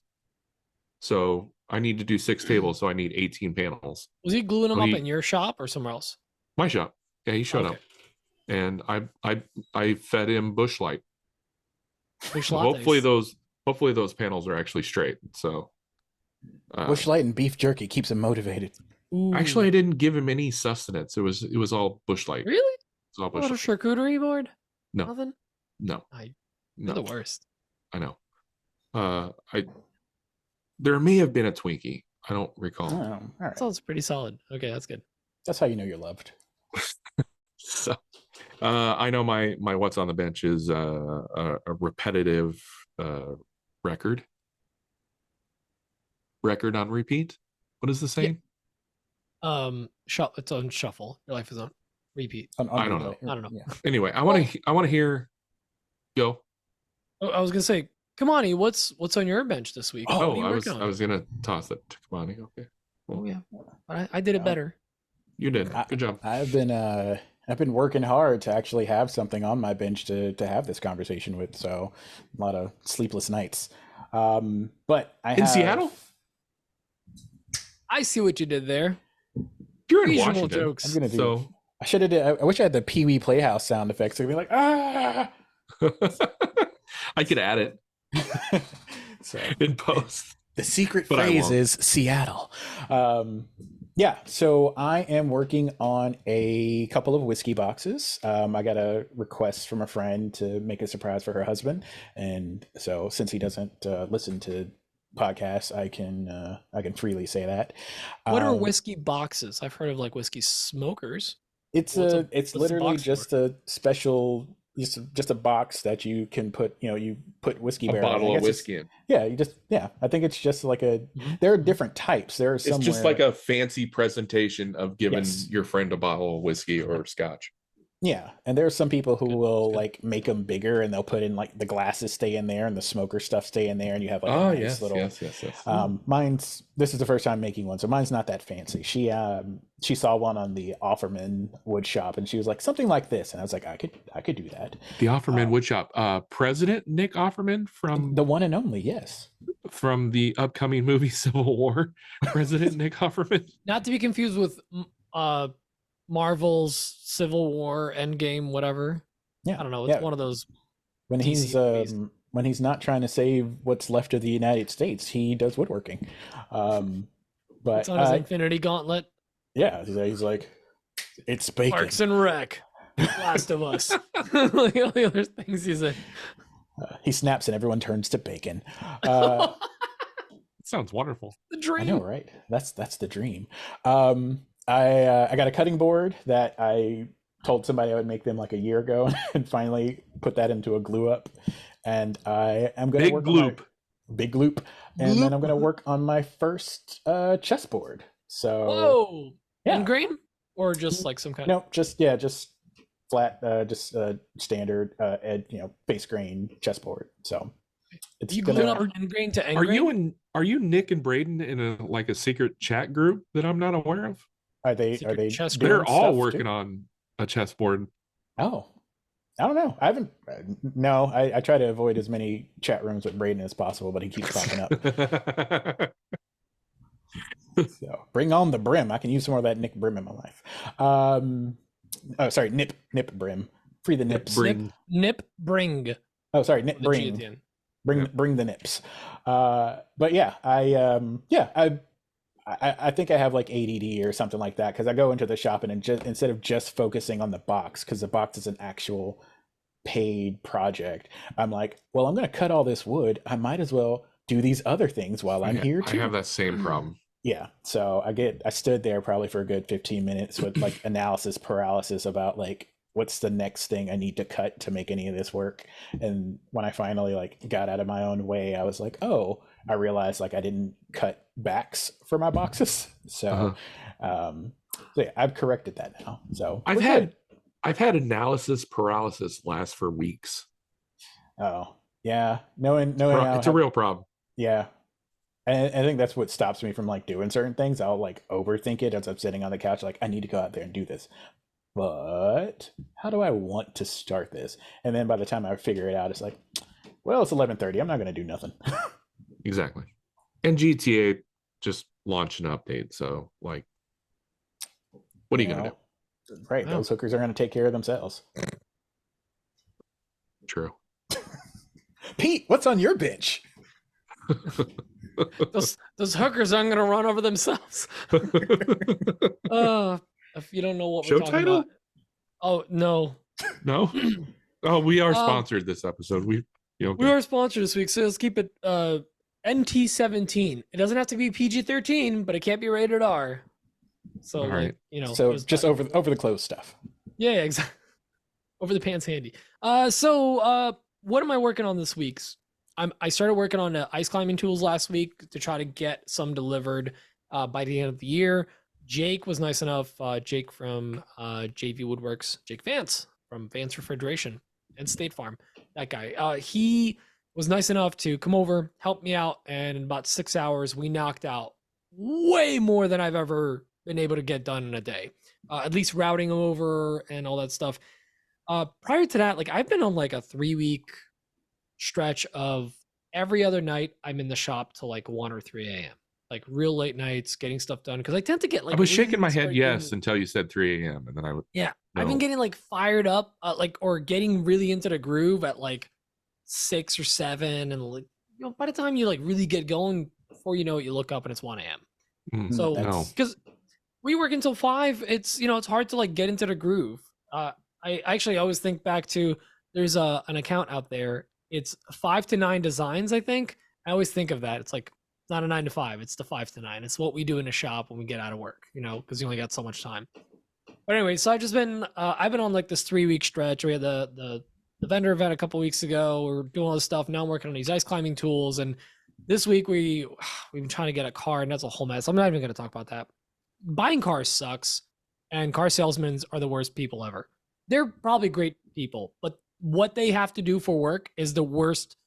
[SPEAKER 4] So I need to do 6 tables, so I need 18 panels.
[SPEAKER 2] Was he gluing them up in your shop or somewhere else?
[SPEAKER 4] My shop. Yeah, he showed up. And I fed him bush light. So hopefully those panels are actually straight. So
[SPEAKER 3] bush light and beef jerky keeps him motivated.
[SPEAKER 2] Ooh.
[SPEAKER 4] Actually, I didn't give him any sustenance. It was all bush light.
[SPEAKER 2] Really?
[SPEAKER 4] It was all bush
[SPEAKER 2] light. A charcuterie board?
[SPEAKER 4] No.
[SPEAKER 2] Nothing?
[SPEAKER 4] No.
[SPEAKER 2] You're the worst.
[SPEAKER 4] I know. There may have been a Twinkie. I don't recall.
[SPEAKER 3] Oh, all right.
[SPEAKER 2] Sounds pretty solid. Okay, that's good.
[SPEAKER 3] That's how you know you're loved.
[SPEAKER 4] So I know my what's on the bench is a repetitive record on repeat. What is the saying?
[SPEAKER 2] It's on shuffle. Your life is on repeat.
[SPEAKER 4] I don't know.
[SPEAKER 2] I don't know.
[SPEAKER 4] Yeah. Anyway, I want to hear. Go.
[SPEAKER 2] Oh, I was gonna say, Kimani, what's on your bench this week?
[SPEAKER 4] I was gonna toss it to Kimani. Okay.
[SPEAKER 2] Well, yeah, but I did it better.
[SPEAKER 4] You did. Good job.
[SPEAKER 3] I've been working hard to actually have something on my bench to have this conversation with. So a lot of sleepless nights. But in
[SPEAKER 4] Seattle.
[SPEAKER 2] I see what you did there.
[SPEAKER 4] You're in Washington.
[SPEAKER 2] Jokes.
[SPEAKER 3] I'm gonna do. I should have. I wish I had the Pee Wee Playhouse sound effects. I'd be like, ah.
[SPEAKER 4] I could add it.
[SPEAKER 3] So
[SPEAKER 4] in post.
[SPEAKER 3] The secret phrase is Seattle. Yeah, so I am working on a couple of whiskey boxes. I got a request from a friend to make a surprise for her husband, and so since he doesn't listen to podcasts, I can freely say that.
[SPEAKER 2] What are whiskey boxes? I've heard of like whiskey smokers.
[SPEAKER 3] It's literally just a special. Just a box that you can put, you put whiskey barrel.
[SPEAKER 4] A bottle of whiskey in.
[SPEAKER 3] Yeah, I think it's just like there are different types. There are
[SPEAKER 4] It's just like a fancy presentation of giving your friend a bottle of whiskey or scotch.
[SPEAKER 3] Yeah, and there are some people who will like make them bigger, and they'll put in like the glasses stay in there and the smoker stuff stay in there, and you have like
[SPEAKER 4] yes.
[SPEAKER 3] Mine's. This is the first time making one, so mine's not that fancy. She saw one on the Offerman wood shop, and she was like something like this, and I was like, I could do that.
[SPEAKER 4] The Offerman wood shop, President Nick Offerman from
[SPEAKER 3] the one and only, yes,
[SPEAKER 4] from the upcoming movie Civil War. President Nick Offerman,
[SPEAKER 2] not to be confused with Marvel's Civil War, Endgame, whatever.
[SPEAKER 3] Yeah,
[SPEAKER 2] I don't know. It's one of those.
[SPEAKER 3] When he's not trying to save what's left of the United States, he does woodworking. But
[SPEAKER 2] it's on his Infinity Gauntlet.
[SPEAKER 3] Yeah, he's like, it's bacon.
[SPEAKER 2] Parks and Rec, Last of Us. Like all the other things he said.
[SPEAKER 3] He snaps and everyone turns to bacon.
[SPEAKER 4] Sounds wonderful.
[SPEAKER 2] The dream.
[SPEAKER 3] I know, right? That's the dream. I got a cutting board that I told somebody I would make them like a year ago, and finally put that into a glue up. And I am going to work on big gloop, and then I'm going to work on my first chessboard. So,
[SPEAKER 2] end grain or just like some kind?
[SPEAKER 3] No, just flat, standard base grain chessboard. So
[SPEAKER 2] it's you glued up end grain to end grain?
[SPEAKER 4] Are you Nick and Braden in a secret chat group that I'm not aware of?
[SPEAKER 3] Are they
[SPEAKER 4] they're all working on a chessboard?
[SPEAKER 3] Oh, I don't know. I haven't. No, I try to avoid as many chat rooms with Braden as possible, but he keeps popping up. So bring on the brim. I can use some more of that Nick Brim in my life. Oh, sorry, Nip Brim. Free the nips.
[SPEAKER 2] Nip bring.
[SPEAKER 3] Oh, sorry, Nip bring. Bring the nips. But yeah, I think I have like ADD or something like that, because I go into the shop and instead of just focusing on the box, because the box is an actual paid project, I'm like, well, I'm going to cut all this wood. I might as well do these other things while I'm here too.
[SPEAKER 4] I have that same problem.
[SPEAKER 3] Yeah. So I stood there probably for a good 15 minutes with like analysis paralysis about like, what's the next thing I need to cut to make any of this work? And when I finally like got out of my own way, I was like, oh, I realized like I didn't cut backs for my boxes. So, so yeah, I've corrected that now. So
[SPEAKER 4] I've had analysis paralysis last for weeks.
[SPEAKER 3] Oh yeah. Knowing
[SPEAKER 4] it's a real problem.
[SPEAKER 3] Yeah. And I think that's what stops me from like doing certain things. I'll like overthink it as I'm sitting on the couch. Like, I need to go out there and do this. But how do I want to start this? And then by the time I figure it out, it's like, Well, it's 11:30. I'm not going to do nothing.
[SPEAKER 4] Exactly. And GTA just launched an update, so like, what are you going to do?
[SPEAKER 3] Right, those hookers are going to take care of themselves.
[SPEAKER 4] True.
[SPEAKER 2] Pete, what's on your bench? those hookers aren't going to run over themselves. If you don't know what we're talking about. Oh, no.
[SPEAKER 4] No? Oh, we are sponsored this episode. We
[SPEAKER 2] are sponsored this week, so let's keep it NT-17. It doesn't have to be PG-13, but it can't be rated R. So,
[SPEAKER 4] all right.
[SPEAKER 3] So just over the clothes stuff.
[SPEAKER 2] Yeah, exactly. Over the pants handy. So what am I working on this week? I started working on ice climbing tools last week to try to get some delivered by the end of the year. Jake was nice enough. Jake from JV Woodworks, Jake Vance from Vance Refrigeration and State Farm. That guy. He was nice enough to come over, help me out, and in about 6 hours, we knocked out way more than I've ever been able to get done in a day. At least routing them over and all that stuff. Prior to that, like I've been on like a 3-week stretch of every other night I'm in the shop till like 1 or 3 a.m. Like real late nights getting stuff done because I tend to get like
[SPEAKER 4] I was shaking my head yes until you said 3 a.m. and then I would
[SPEAKER 2] no. I've been getting like fired up like or getting really into the groove at like 6 or 7 and like by the time you like really get going before you know it you look up and it's 1 a.m. So because we work until 5 it's it's hard to like get into the groove. I actually always think back to there's an account out there. It's 5 to 9 designs, I think. I always think of that. It's like it's not a 9 to 5. It's the 5 to 9. It's what we do in a shop when we get out of work, because you only got so much time. But anyway, so I've just been I've been on like this 3-week stretch. We had the vendor event a couple weeks ago. We're doing all this stuff. Now I'm working on these ice climbing tools. And this week we've been trying to get a car, and that's a whole mess. I'm not even going to talk about that. Buying cars sucks, and car salesmen are the worst people ever. They're probably great people, but what they have to do for work is the worst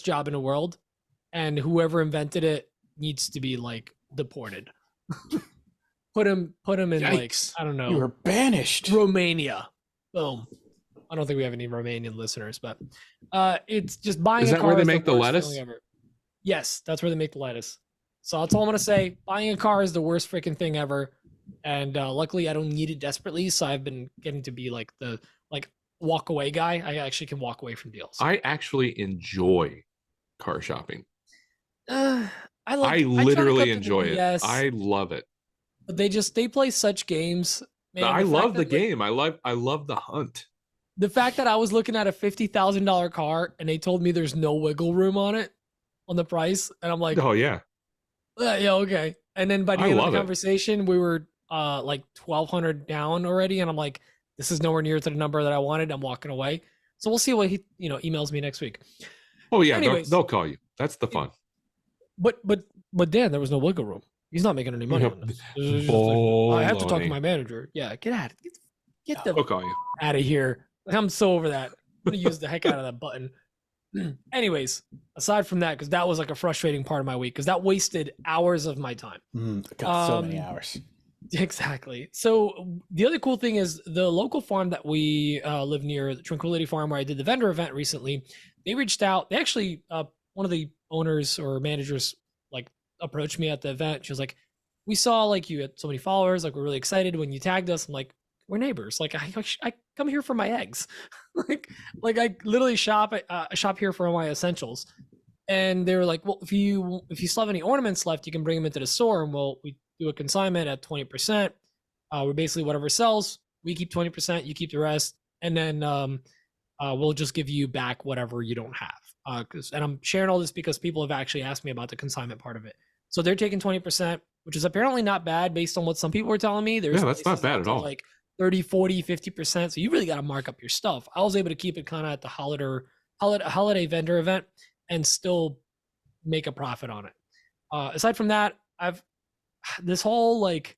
[SPEAKER 2] job in the world. And whoever invented it needs to be like deported. put him in Yikes. Like, I don't know.
[SPEAKER 3] You were banished.
[SPEAKER 2] Romania. Boom. I don't think we have any Romanian listeners, but it's just buying a car.
[SPEAKER 4] Is that where they make the lettuce?
[SPEAKER 2] Yes, that's where they make the lettuce. So that's all I'm going to say. Buying a car is the worst freaking thing ever. And luckily I don't need it desperately. So I've been getting to be like the walk away guy. I actually can walk away from deals.
[SPEAKER 4] I actually enjoy car shopping.
[SPEAKER 2] I
[SPEAKER 4] literally enjoy it. Yes. I love it.
[SPEAKER 2] But they play such games.
[SPEAKER 4] Man, I love the game. I love the hunt.
[SPEAKER 2] The fact that I was looking at a $50,000 car and they told me there's no wiggle room on it, on the price, and I'm like,
[SPEAKER 4] oh yeah,
[SPEAKER 2] yeah, okay. And then by the end of the conversation, we were like $1,200 down already, and I'm like, this is nowhere near to the number that I wanted. I'm walking away. So we'll see what he emails me next week.
[SPEAKER 4] Oh yeah, they'll call you. That's the fun.
[SPEAKER 2] But Dan, there was no wiggle room. He's not making any money on this. I have to talk to my manager. Yeah, get out. Get the out of here. I'm so over that. I'm gonna use the heck out of that button. Anyways, aside from that, because that was like a frustrating part of my week, because that wasted hours of my time.
[SPEAKER 3] Got so many hours.
[SPEAKER 2] Exactly. So the other cool thing is the local farm that we live near, the Tranquility Farm, where I did the vendor event recently. They reached out. They actually, one of the owners or managers like approached me at the event. She was like, "We saw like you had so many followers. Like we're really excited when you tagged us." I'm like, "We're neighbors. Like I come here for my eggs. like I literally shop here for my essentials." And they were like, "Well, if you still have any ornaments left, you can bring them into the store, and we do a consignment at 20%. We're basically whatever sells, we keep 20%, you keep the rest, and then we'll just give you back whatever you don't have." And I'm sharing all this because people have actually asked me about the consignment part of it. So they're taking 20%, which is apparently not bad based on what some people were telling me.
[SPEAKER 4] Yeah, that's not bad at all.
[SPEAKER 2] Like 30, 40, 50%. So you really got to mark up your stuff. I was able to keep it kind of at the holiday vendor event and still make a profit on it. Aside from that, I've this whole like,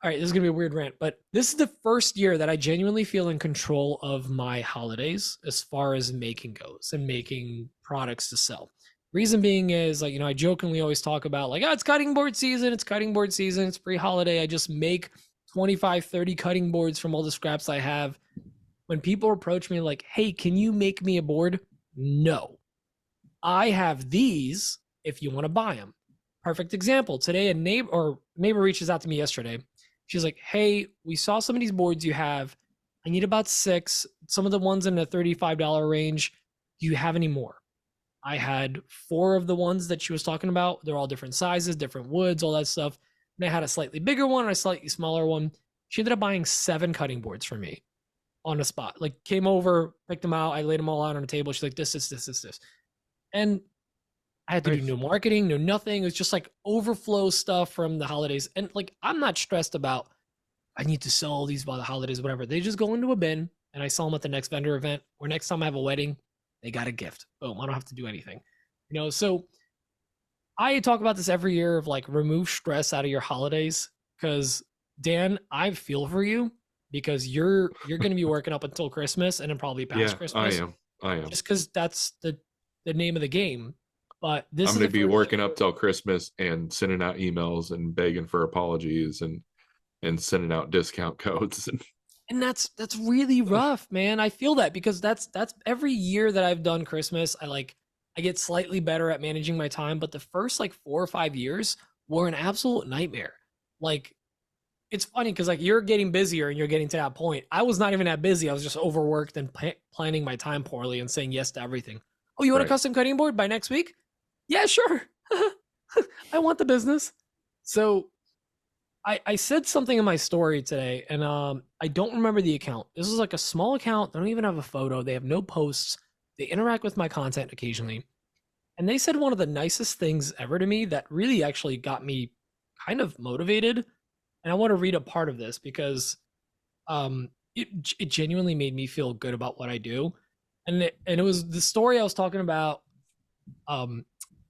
[SPEAKER 2] all right, this is gonna be a weird rant, but this is the first year that I genuinely feel in control of my holidays as far as making goes and making products to sell. Reason being is like, I jokingly always talk about like, it's cutting board season, it's pre-holiday. I just make 25, 30 cutting boards from all the scraps I have. when people approach me like, hey, can you make me a board? No. I have these if you want to buy them. Perfect example. Today, a neighbor reaches out to me yesterday. She's like, hey, we saw some of these boards you have. I need about 6. Some of the ones in the $35 range. Do you have any more? I had 4 of the ones that she was talking about. They're all different sizes, different woods, all that stuff. And I had a slightly bigger one and a slightly smaller one. She ended up buying 7 cutting boards for me on the spot. Like, came over, picked them out. I laid them all out on the table. She's like, this. And I had to do no marketing, no nothing. It was just like overflow stuff from the holidays. And like, I'm not stressed about, I need to sell these by the holidays, whatever. They just go into a bin and I sell them at the next vendor event, or next time I have a wedding, they got a gift. Boom. I don't have to do anything. You know, so I talk about this every year of like, remove stress out of your holidays. Because Dan, I feel for you, because you're going to be working up until Christmas and then probably past Christmas.
[SPEAKER 4] I am.
[SPEAKER 2] Just because that's the name of the game. But this
[SPEAKER 4] I'm going to be working up till Christmas and sending out emails and begging for apologies and sending out discount codes.
[SPEAKER 2] And that's really rough, man. I feel that, because that's every year that I've done Christmas, I get slightly better at managing my time. But the first like 4 or 5 years were an absolute nightmare. Like, it's funny because like you're getting busier and you're getting to that point. I was not even that busy. I was just overworked and planning my time poorly and saying yes to everything. Oh, you want a custom cutting board by next week? Yeah, sure. I want the business. So I said something in my story today, and I don't remember the account. This is like a small account. They don't even have a photo. They have no posts. They interact with my content occasionally. And they said one of the nicest things ever to me that really actually got me kind of motivated. And I want to read a part of this because it genuinely made me feel good about what I do. And it was the story I was talking about,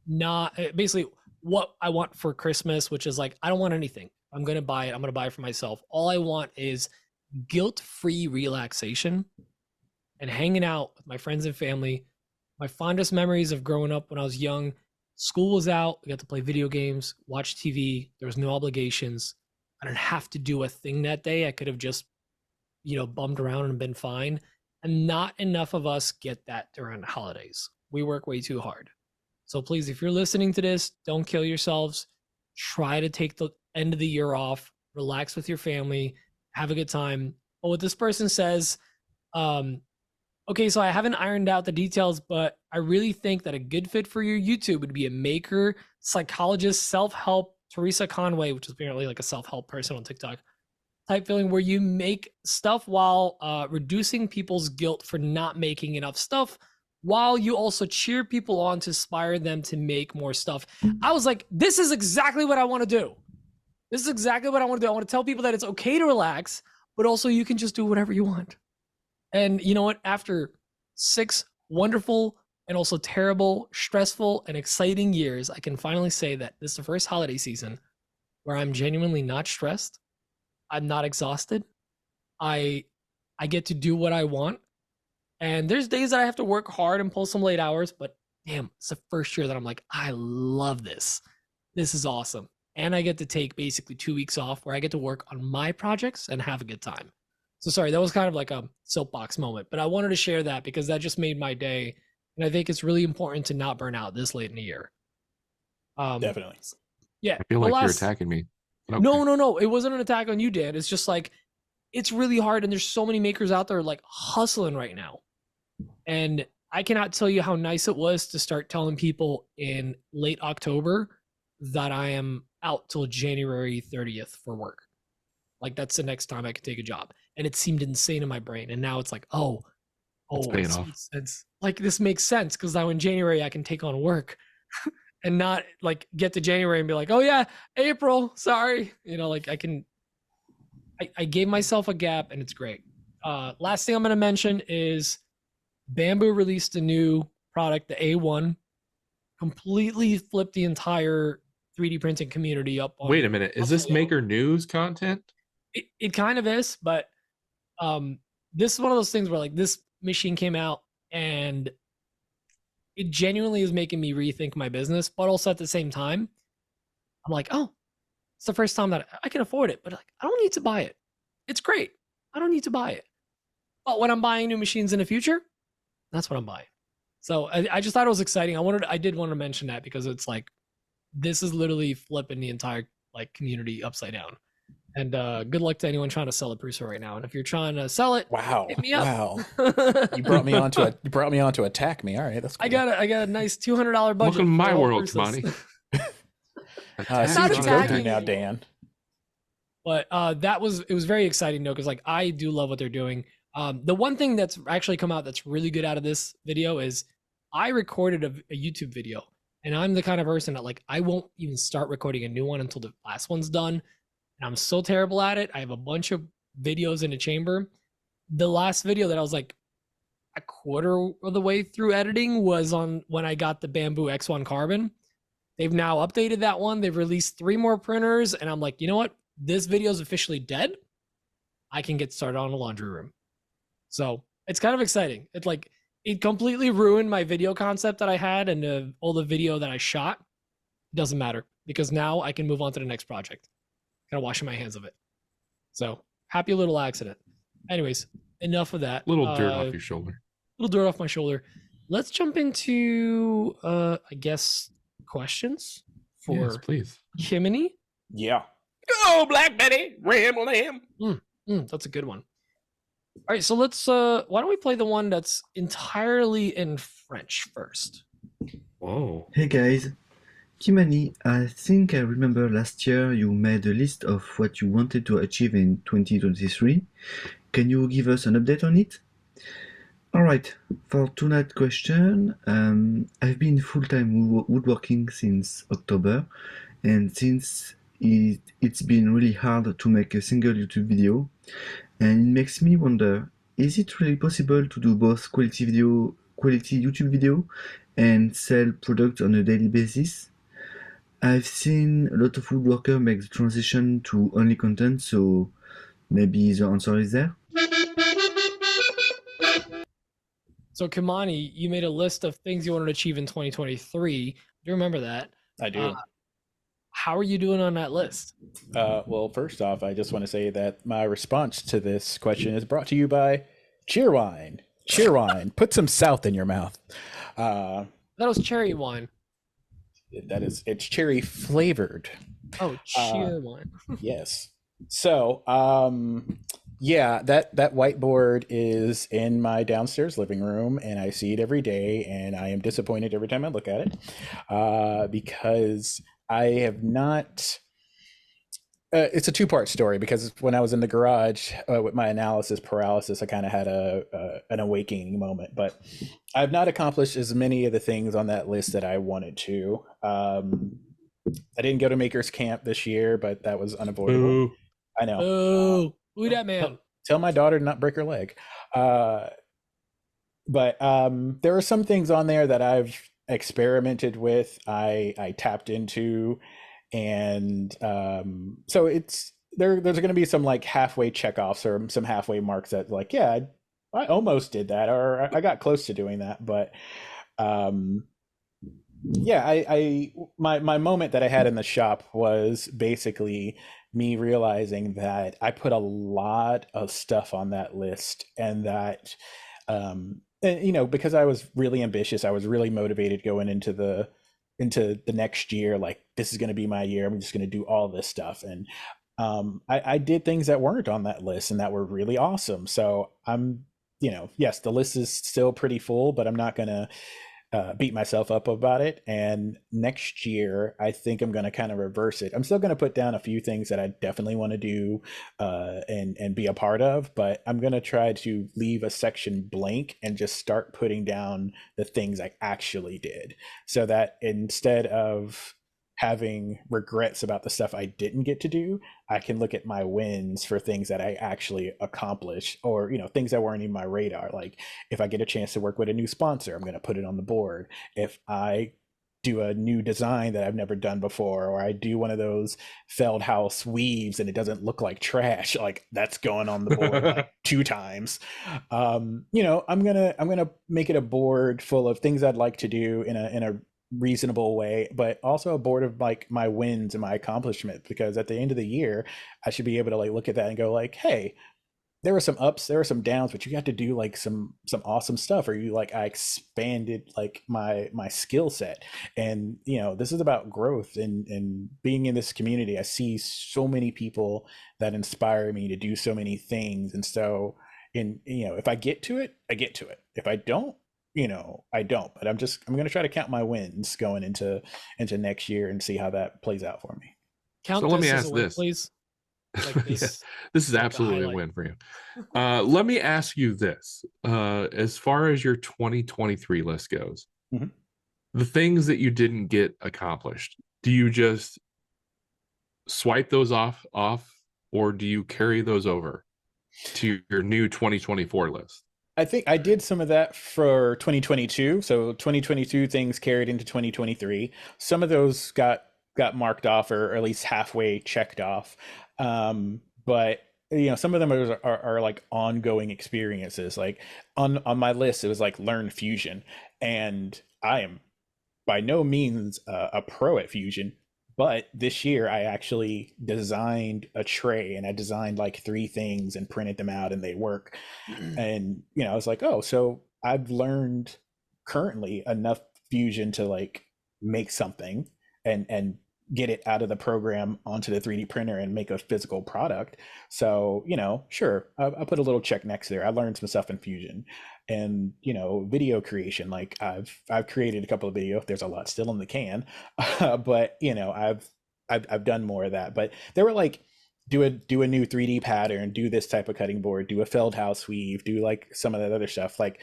[SPEAKER 2] not basically what I want for Christmas, which is like, I don't want anything. I'm going to buy it. I'm going to buy it for myself. All I want is guilt-free relaxation and hanging out with my friends and family. My fondest memories of growing up when I was young, school was out. We got to play video games, watch TV. There was no obligations. I didn't have to do a thing that day. I could have just, bummed around and been fine. And not enough of us get that during the holidays. We work way too hard. So please, if you're listening to this, don't kill yourselves. Try to take the end of the year off, relax with your family, have a good time. But what this person says, okay, so I haven't ironed out the details, but I really think that a good fit for your YouTube would be a maker, psychologist, self-help, Teresa Conway, which is apparently like a self-help person on TikTok, type feeling where you make stuff while reducing people's guilt for not making enough stuff, while you also cheer people on to inspire them to make more stuff. I was like, this is exactly what I want to do. This is exactly what I want to do. I want to tell people that it's okay to relax, but also you can just do whatever you want. And you know what? After 6 wonderful and also terrible, stressful, and exciting years, I can finally say that this is the first holiday season where I'm genuinely not stressed. I'm not exhausted. I get to do what I want. And there's days that I have to work hard and pull some late hours, but damn, it's the first year that I'm like, I love this. This is awesome. And I get to take basically 2 weeks off where I get to work on my projects and have a good time. So sorry, that was kind of like a soapbox moment, but I wanted to share that because that just made my day. And I think it's really important to not burn out this late in the year.
[SPEAKER 3] Definitely.
[SPEAKER 2] Yeah.
[SPEAKER 4] I feel like you're attacking me.
[SPEAKER 2] Okay. No. It wasn't an attack on you, Dan. It's just like, it's really hard. And there's so many makers out there like hustling right now. And I cannot tell you how nice it was to start telling people in late October that I am out till January 30th for work. Like that's the next time I could take a job. And it seemed insane in my brain. And now it's like, it's like this makes sense because now in January I can take on work and not like get to January and be like, oh yeah, April, sorry. Like I gave myself a gap and it's great. Last thing I'm going to mention is Bamboo released a new product, the A1, completely flipped the entire 3D printing community up.
[SPEAKER 4] Wait a minute. Is this Maker News content?
[SPEAKER 2] It kind of is, but this is one of those things where like this machine came out and it genuinely is making me rethink my business, but also at the same time, I'm like, oh, it's the first time that I can afford it, but like, I don't need to buy it. It's great. I don't need to buy it. But when I'm buying new machines in the future, that's what I'm buying. So I just thought it was exciting. I did want to mention that because it's like, this is literally flipping the entire like community upside down. And good luck to anyone trying to sell a Prusa right now. And if you're trying to sell it, hit me up.
[SPEAKER 3] Wow. You brought me on to attack me. All right, that's cool.
[SPEAKER 2] I got a nice $200 budget.
[SPEAKER 4] Welcome to my world, Kimani.
[SPEAKER 3] See what you go through now, Dan.
[SPEAKER 2] But it was very exciting though, because like I do love what they're doing. The one thing that's actually come out that's really good out of this video is I recorded a YouTube video, and I'm the kind of person that like I won't even start recording a new one until the last one's done. And I'm so terrible at it. I have a bunch of videos in the chamber. The last video that I was like a quarter of the way through editing was on when I got the Bamboo X1 Carbon. They've now updated that one. They've released 3 more printers, and I'm like, you know what? This video is officially dead. I can get started on a laundry room. So it's kind of exciting. It completely ruined my video concept that I had and all the video that I shot. Doesn't matter because now I can move on to the next project. Kind of washing my hands of it. So happy little accident. Anyways, enough of that.
[SPEAKER 4] Little dirt off your shoulder.
[SPEAKER 2] Little dirt off my shoulder. Let's jump into I guess questions for
[SPEAKER 4] yes, please.
[SPEAKER 2] Kimani.
[SPEAKER 3] Yeah.
[SPEAKER 4] Go, Black Betty. Ramble lamb.
[SPEAKER 2] That's a good one. All right, so let's why don't we play the one that's entirely in French first?
[SPEAKER 4] Whoa.
[SPEAKER 5] Hey guys, Kimani, I think I remember last year you made a list of what you wanted to achieve in 2023. Can you give us an update on it? Alright, for tonight's question, I've been full-time woodworking since October, and since it's been really hard to make a single YouTube video, and it makes me wonder, is it really possible to do both quality YouTube video and sell products on a daily basis? I've seen a lot of woodworkers make the transition to only content, so maybe the answer is there.
[SPEAKER 2] So Kimani, you made a list of things you wanted to achieve in 2023. Do you remember that?
[SPEAKER 3] I do.
[SPEAKER 2] How are you doing on that list?
[SPEAKER 3] Well, first off, I just want to say that my response to this question is brought to you by Cheerwine. Cheerwine, put some South in your mouth.
[SPEAKER 2] That was cherry wine.
[SPEAKER 3] It's cherry flavored.
[SPEAKER 2] Oh, Cheerwine.
[SPEAKER 3] Yes. So, yeah, that whiteboard is in my downstairs living room, and I see it every day, and I am disappointed every time I look at it, because I have not. It's a 2-part story, because when I was in the garage with my analysis paralysis, I kind of had an awakening moment, but I've not accomplished as many of the things on that list that I wanted to. I didn't go to Makers Camp this year, but that was unavoidable.
[SPEAKER 4] Ooh.
[SPEAKER 3] I know.
[SPEAKER 2] Oh, who that man?
[SPEAKER 3] Tell my daughter to not break her leg. But there are some things on there that I've experimented with. I tapped into, and so there's going to be some like halfway checkoffs or some halfway marks that like, yeah, I almost did that, or I got close to doing that. But yeah, my moment that I had in the shop was basically me realizing that I put a lot of stuff on that list, and that and, you know, because I was really ambitious, I was really motivated going into the next year, like, this is going to be my year, I'm just going to do all this stuff. And I did things that weren't on that list and that were really awesome. So I'm, you know, yes, the list is still pretty full, but I'm not going to beat myself up about it. And next year, I think I'm going to kind of reverse it. I'm still going to put down a few things that I definitely want to do and be a part of, but I'm going to try to leave a section blank and just start putting down the things I actually did, so that instead of having regrets about the stuff I didn't get to do, I can look at my wins for things that I actually accomplished, or, you know, things that weren't in my radar. Like, if I get a chance to work with a new sponsor, I'm going to put it on the board. If I do a new design that I've never done before, or I do one of those Feldhaus weaves and it doesn't look like trash, like, that's going on the board like 2 times. You know, I'm going to make it a board full of things I'd like to do in a reasonable way, but also a board of like my wins and my accomplishments, because at the end of the year I should be able to like look at that and go like, hey, there were some ups, there were some downs, but you got to do like some awesome stuff. Or you like I expanded like my skill set, and this is about growth and being in this community. I see so many people that inspire me to do so many things, and so if I get to it, I get to it. If I don't, I don't. But I'm going to try to count my wins going into next year and see how that plays out for me.
[SPEAKER 2] Count
[SPEAKER 4] so let me
[SPEAKER 2] this as
[SPEAKER 4] ask
[SPEAKER 2] a win,
[SPEAKER 4] this.
[SPEAKER 2] please. Like this,
[SPEAKER 4] Yeah, this is
[SPEAKER 2] like
[SPEAKER 4] absolutely a win for you. Let me ask you this. As far as your 2023 list goes,
[SPEAKER 3] Mhm.
[SPEAKER 4] the things that you didn't get accomplished, do you just swipe those off, or do you carry those over to your new 2024 list?
[SPEAKER 3] I think I did some of that for 2022. So 2022 things carried into 2023. Some of those got marked off, or at least halfway checked off. But some of them are like ongoing experiences. Like on my list, it was like learn Fusion, and I am by no means a pro at Fusion. But this year, I actually designed a tray, and I designed like 3 things and printed them out, and they work. And I was like, oh, so I've learned currently enough Fusion to like make something and get it out of the program onto the 3D printer and make a physical product. So sure, I put a little check next there. I learned some stuff in Fusion. And video creation, like I've created a couple of videos. There's a lot still in the can, but I've done more of that. But they were like, do a new 3D pattern, do this type of cutting board, do a Feldhaus weave, do like some of that other stuff. Like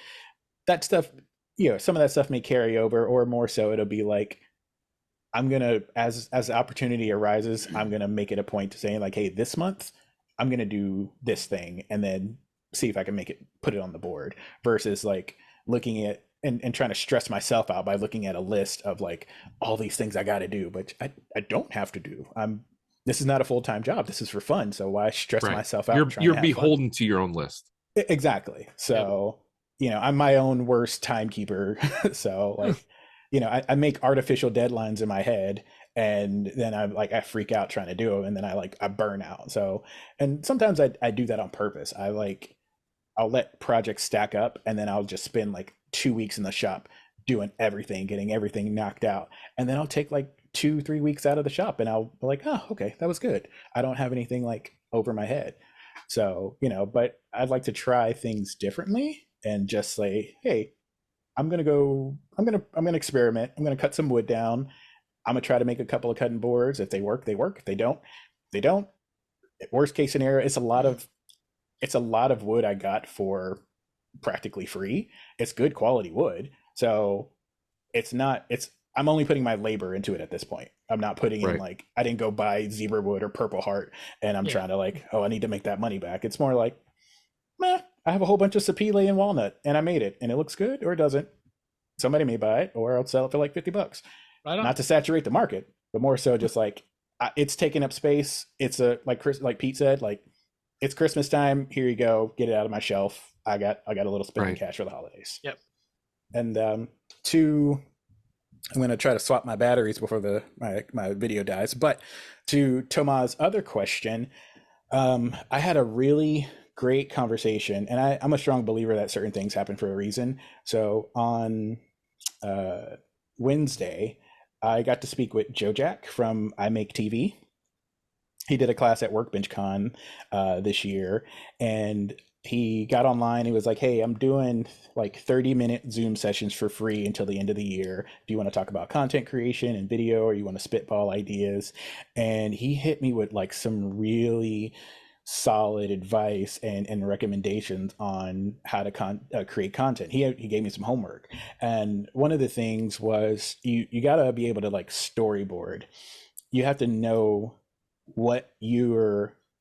[SPEAKER 3] that stuff, some of that stuff may carry over, or more so it'll be like, I'm gonna, as the opportunity arises, I'm gonna make it a point to saying like, hey, this month I'm gonna do this thing, and then see if I can put it on the board, versus like looking at and trying to stress myself out by looking at a list of like all these things I got to do, but I don't have to do. This is not a full-time job. This is for fun. So why stress myself out?
[SPEAKER 4] You're beholden to your own list.
[SPEAKER 3] Exactly. So, I'm my own worst timekeeper. So like, I make artificial deadlines in my head, and then I freak out trying to do them, and then I burn out. So, and sometimes I do that on purpose. I'll let projects stack up, and then I'll just spend like 2 weeks in the shop doing everything, getting everything knocked out. And then I'll take like 2-3 weeks out of the shop, and I'll be like, oh, okay, that was good. I don't have anything like over my head. So, but I'd like to try things differently and just say, hey, I'm going to experiment. I'm going to cut some wood down. I'm going to try to make a couple of cutting boards. If they work, they work. If they don't, they don't. Worst case scenario, it's a lot of wood I got for practically free. It's good quality wood. So I'm only putting my labor into it at this point. I'm not putting in like, I didn't go buy zebra wood or purple heart and I'm trying to like, oh, I need to make that money back. It's more like, I have a whole bunch of sapele and walnut and I made it and it looks good or it doesn't. Somebody may buy it, or I'll sell it for like $50. Right on. Not to saturate the market, but more so just like it's taking up space. It's like Pete said, like it's Christmas time. Here you go. Get it out of my shelf. I got a little spending cash for the holidays.
[SPEAKER 2] Yep.
[SPEAKER 3] And I'm going to try to swap my batteries before my video dies. But to Thomas' other question, I had a really great conversation, and I'm a strong believer that certain things happen for a reason. So on Wednesday, I got to speak with Joe Jack from I Make TV. He did a class at WorkbenchCon this year, and he got online. He was like, hey, I'm doing like 30-minute Zoom sessions for free until the end of the year. Do you want to talk about content creation and video, or you want to spitball ideas? And he hit me with like some really solid advice and recommendations on how to create content. He gave me some homework. And one of the things was you got to be able to like storyboard. You have to know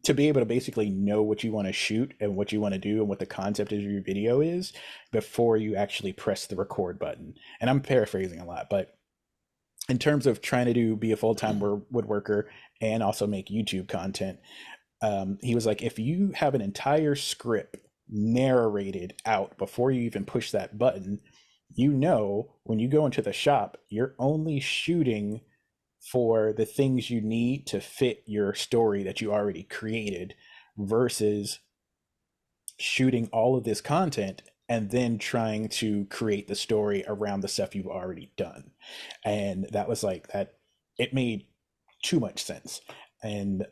[SPEAKER 3] to be able to basically know what you want to shoot and what you want to do and what the concept of your video is before you actually press the record button. And I'm paraphrasing a lot, but in terms of trying to be a full-time woodworker and also make YouTube content, he was like, if you have an entire script narrated out before you even push that button, when you go into the shop, you're only shooting for the things you need to fit your story that you already created, versus shooting all of this content and then trying to create the story around the stuff you've already done. And that was like that. It made too much sense. And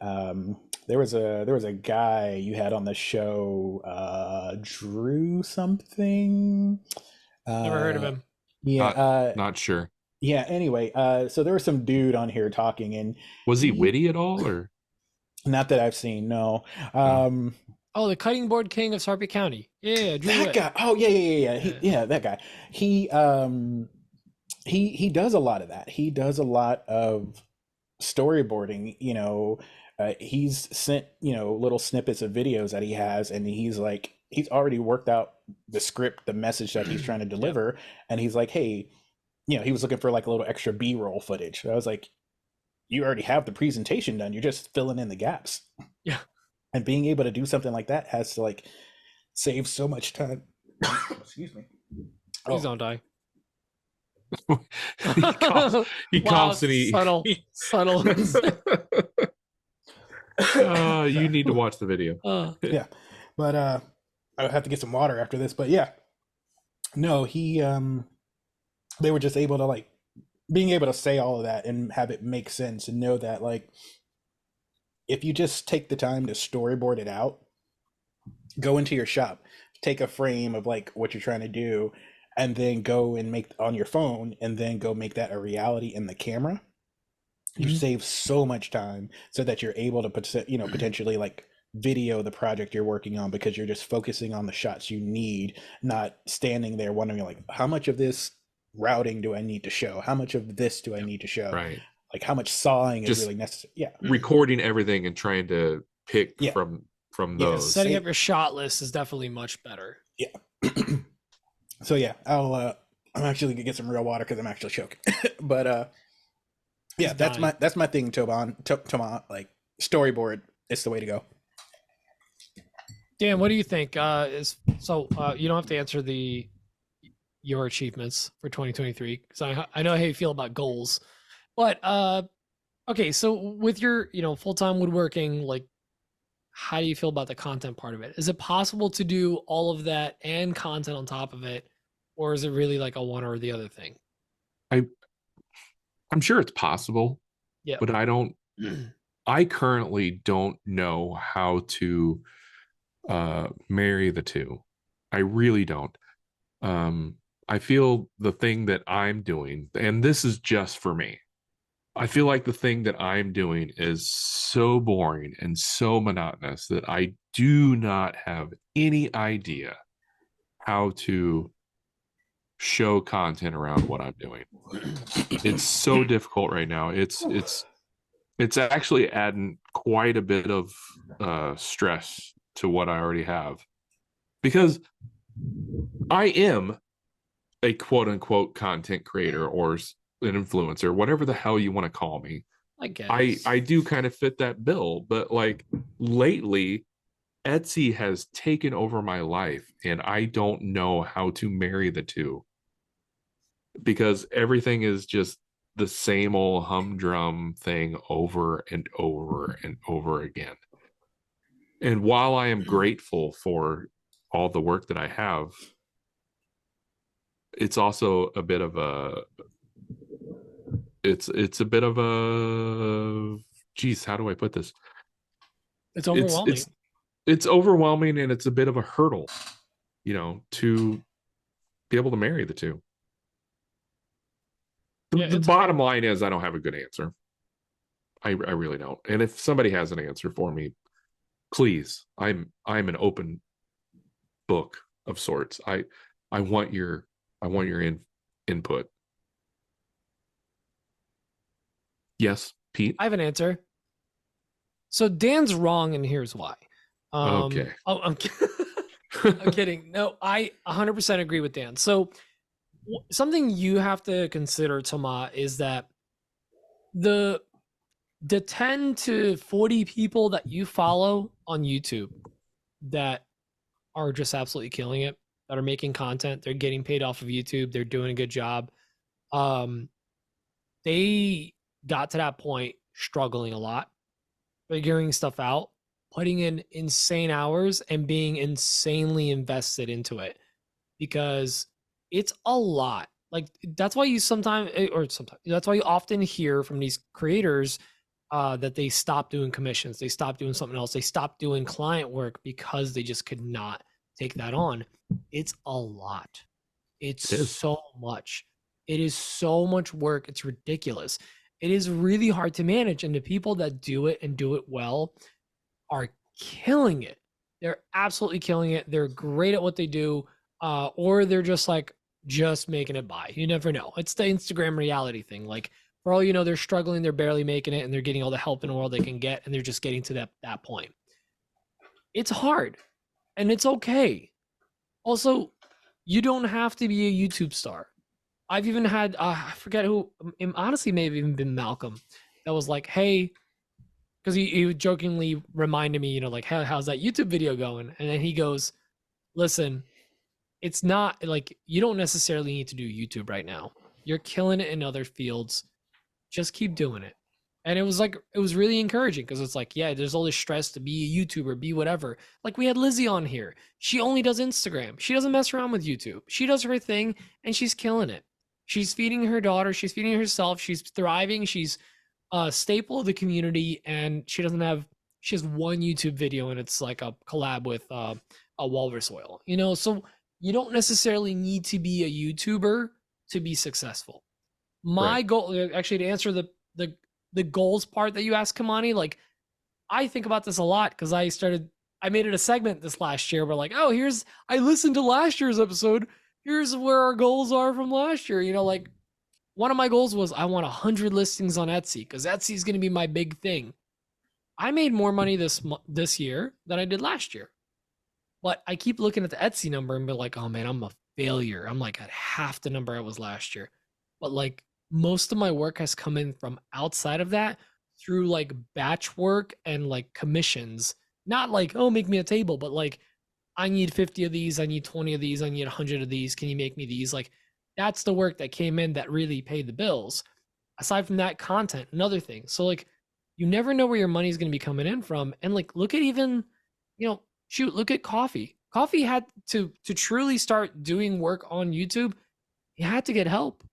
[SPEAKER 3] there was a guy you had on the show, Drew something.
[SPEAKER 2] Never heard of him.
[SPEAKER 3] Yeah,
[SPEAKER 4] not sure.
[SPEAKER 3] Yeah. Anyway, so there was some dude on here talking, and
[SPEAKER 4] was he witty at all, or
[SPEAKER 3] not that I've seen? No.
[SPEAKER 2] Oh, the cutting board king of Sarpy County. Yeah, Drew
[SPEAKER 3] that
[SPEAKER 2] Witt.
[SPEAKER 3] guy. Oh yeah. That guy. He does a lot of that. He does a lot of storyboarding. He's sent little snippets of videos that he has, and he's already worked out the script, the message that he's trying to deliver, and he's like, hey, he was looking for like a little extra B-roll footage. I was like, you already have the presentation done. You're just filling in the gaps.
[SPEAKER 2] Yeah.
[SPEAKER 3] And being able to do something like that has to like save so much time. Excuse me.
[SPEAKER 2] Please don't die.
[SPEAKER 4] he coughs and he
[SPEAKER 2] subtle.
[SPEAKER 4] You need to watch the video.
[SPEAKER 3] Yeah, but I have to get some water after this. But yeah, no, they were just able to like being able to say all of that and have it make sense and know that like if you just take the time to storyboard it out, go into your shop, take a frame of like what you're trying to do, and then go and make on your phone and then go make that a reality in the camera. You save so much time so that you're able to potentially like video the project you're working on, because you're just focusing on the shots you need, not standing there wondering like, how much of this routing do I need to show? How much of this do I need to show?
[SPEAKER 4] Right.
[SPEAKER 3] Like how much sawing is really necessary? Yeah.
[SPEAKER 4] Recording everying and trying to pick from those.
[SPEAKER 2] Setting up your shot list is definitely much better.
[SPEAKER 3] Yeah. So yeah, I'm actually gonna get some real water because I'm actually choking. But yeah, that's my thing, Toman. Like storyboard is the way to go.
[SPEAKER 2] Dan, what do you think? You don't have to answer your achievements for 2023 because I know how you feel about goals, but okay. So with your full-time woodworking, like, how do you feel about the content part of it? Is it possible to do all of that and content on top of it, or is it really like a one or the other thing?
[SPEAKER 4] I'm sure it's possible, but I currently don't know how to marry the two. I really don't. I feel the thing that I'm doing, and this is just for me, I feel like the thing that I'm doing is so boring and so monotonous that I do not have any idea how to show content around what I'm doing. It's so difficult right now. It's actually adding quite a bit of stress to what I already have, because I am a quote unquote content creator or an influencer, whatever the hell you want to call me.
[SPEAKER 2] I guess
[SPEAKER 4] I do kind of fit that bill, but like lately Etsy has taken over my life and I don't know how to marry the two, because everything is just the same old humdrum thing over and over and over again. And while I am grateful for all the work that I have, it's also a bit of a geez, how do I put this?
[SPEAKER 2] It's overwhelming.
[SPEAKER 4] It's overwhelming, and it's a bit of a hurdle, to be able to marry the two. The bottom line is I don't have a good answer. I really don't. And if somebody has an answer for me, please, I'm an open book of sorts. I want your input. Yes, Pete?
[SPEAKER 2] I have an answer. So Dan's wrong, and here's why.
[SPEAKER 4] Okay.
[SPEAKER 2] Oh, I'm kidding. No, I 100% agree with Dan. So something you have to consider, Toma, is that the 10 to 40 people that you follow on YouTube that are just absolutely killing it, that are making content, they're getting paid off of YouTube, they're doing a good job. They got to that point struggling a lot, figuring stuff out, putting in insane hours and being insanely invested into it, because it's a lot. Like that's why you that's why you often hear from these creators that they stop doing commissions, they stop doing something else, they stop doing client work because they just could not take that on. It's a lot. It's so much. It is so much work. It's ridiculous. It is really hard to manage. And the people that do it and do it well are killing it. They're absolutely killing it. They're great at what they do. Or they're just like, just making it by. You never know. It's the Instagram reality thing. Like, for all you know, they're struggling, they're barely making it, and they're getting all the help in the world they can get, and they're just getting to that point. It's hard, and it's okay. Also, you don't have to be a YouTube star. I've even had, I forget who, honestly, may have even been Malcolm, that was like, hey, because he jokingly reminded me, you know, like, how's that YouTube video going? And then he goes, listen, it's not like, you don't necessarily need to do YouTube right now. You're killing it in other fields. Just keep doing it. And it was like, it was really encouraging, because it's like, yeah, there's all this stress to be a YouTuber, be whatever. Like we had Lizzie on here. She only does Instagram. She doesn't mess around with YouTube. She does her thing and she's killing it. She's feeding her daughter. She's feeding herself. She's thriving. She's a staple of the community. And she has one YouTube video, and it's like a collab with a walrus oil, you know? So you don't necessarily need to be a YouTuber to be successful. My goal, actually, to answer the goals part that you asked, Kimani, like I think about this a lot, because I made it a segment this last year where like, oh, I listened to last year's episode. Here's where our goals are from last year. You know, like one of my goals was I want 100 listings on Etsy, because Etsy is going to be my big thing. I made more money this year than I did last year. But I keep looking at the Etsy number and be like, oh man, I'm a failure. I'm like at half the number I was last year. But like most of my work has come in from outside of that through like batch work and like commissions. Not like, oh, make me a table, but like, I need 50 of these. I need 20 of these. I need 100 of these. Can you make me these? Like that's the work that came in that really paid the bills. Aside from that, content, another thing. So like, you never know where your money is going to be coming in from. And like, look at even, you know, shoot, look at Coffee. Coffee had to truly start doing work on YouTube. He had to get help.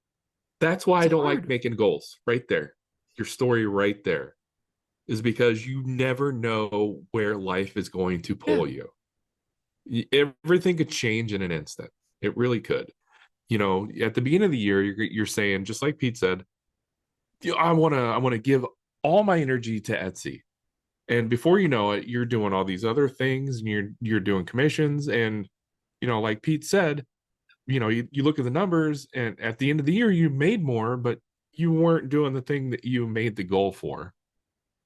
[SPEAKER 4] That's why I don't like making goals. Right there. Your story right there is because you never know where life is going to pull you. Everything could change in an instant. It really could. You know, at the beginning of the year, you're saying, just like Pete said, I want to give all my energy to Etsy. And before you know it, you're doing all these other things, and you're doing commissions. And, you know, like Pete said, you know, you look at the numbers, and at the end of the year, you made more, but you weren't doing the thing that you made the goal for.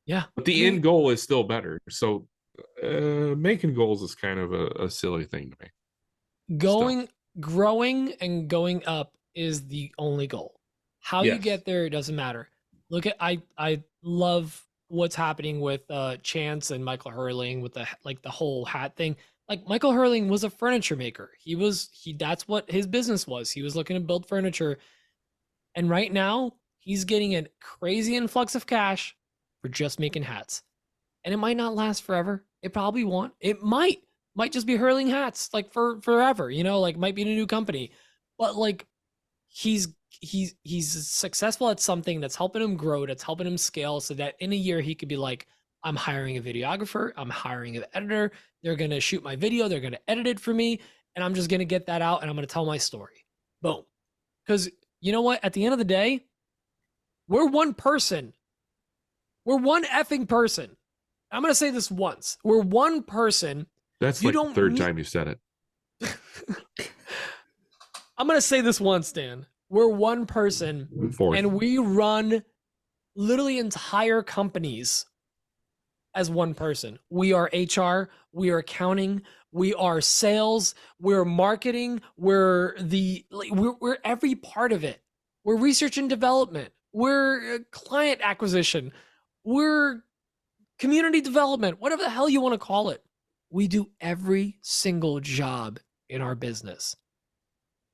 [SPEAKER 2] Yeah.
[SPEAKER 4] But the end goal is still better. So making goals is kind of a silly thing to me.
[SPEAKER 2] Growing and going up is the only goal. How you get there, it doesn't matter. Look at, I love what's happening with Chance and Michael Hurling with the whole hat thing. Like Michael Hurling was a furniture maker. That's what his business was. He was looking to build furniture. And right now he's getting a crazy influx of cash for just making hats. And it might not last forever. It probably won't. It might just be Hurling hats like for forever, you know, like might be in a new company. But like he's successful at something that's helping him grow, that's helping him scale, so that in a year he could be like, I'm hiring a videographer, I'm hiring an editor, they're going to shoot my video, they're going to edit it for me, and I'm just going to get that out and I'm going to tell my story. Boom. Because you know what? At the end of the day, we're one person. We're one effing person. I'm going to say this once. We're one person.
[SPEAKER 4] That's like the third time you said it.
[SPEAKER 2] I'm going to say this once, Dan. We're one person.
[SPEAKER 4] Fourth.
[SPEAKER 2] And we run literally entire companies as one person. We are HR, we are accounting, we are sales, we're marketing, we're every part of it. We're research and development, we're client acquisition, we're community development, whatever the hell you want to call it. We do every single job in our business.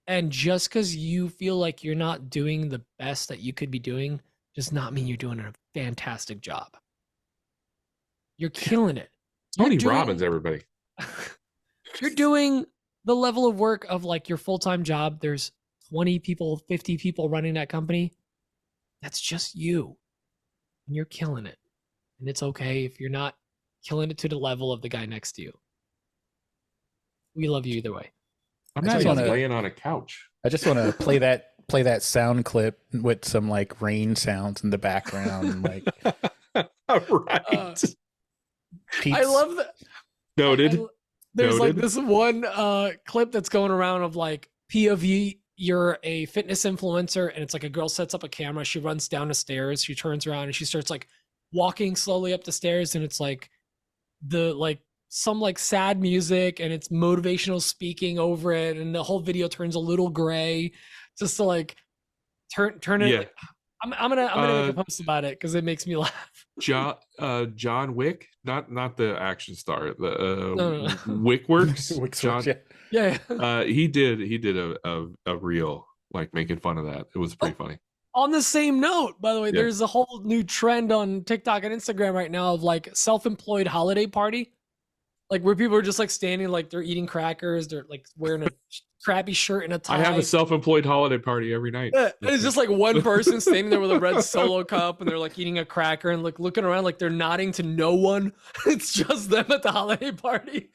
[SPEAKER 2] And just because you feel like you're not doing the best that you could be doing does not mean you're doing a fantastic job. You're killing it.
[SPEAKER 4] Tony Robbins, everybody.
[SPEAKER 2] You're doing the level of work of like your full-time job. There's 20 people, 50 people running that company. That's just you. And you're killing it. And it's okay if you're not killing it to the level of the guy next to you. We love you either way.
[SPEAKER 4] I'm not even laying on a couch.
[SPEAKER 3] I just want to play that sound clip with some like rain sounds in the background. Like,
[SPEAKER 4] right.
[SPEAKER 2] I love that.
[SPEAKER 4] Noted.
[SPEAKER 2] There's like this one clip that's going around of like POV. You're a fitness influencer, and it's like a girl sets up a camera. She runs down the stairs. She turns around and she starts like walking slowly up the stairs, and it's like some like sad music, and it's motivational speaking over it, and the whole video turns a little gray, just to like turn it. Yeah. I'm gonna make a post about it because it makes me laugh.
[SPEAKER 4] John Wick, not the action star, the Wickworks. John,
[SPEAKER 2] yeah.
[SPEAKER 4] He did a reel like making fun of that. It was pretty funny.
[SPEAKER 2] On the same note, by the way, there's a whole new trend on TikTok and Instagram right now of like self-employed holiday party, like where people are just like standing, like they're eating crackers, they're like wearing a crappy shirt and a tie.
[SPEAKER 4] I have a self-employed holiday party every night.
[SPEAKER 2] It's just like one person standing there with a red Solo cup, and they're like eating a cracker and like looking around like they're nodding to no one. It's just them at the holiday party.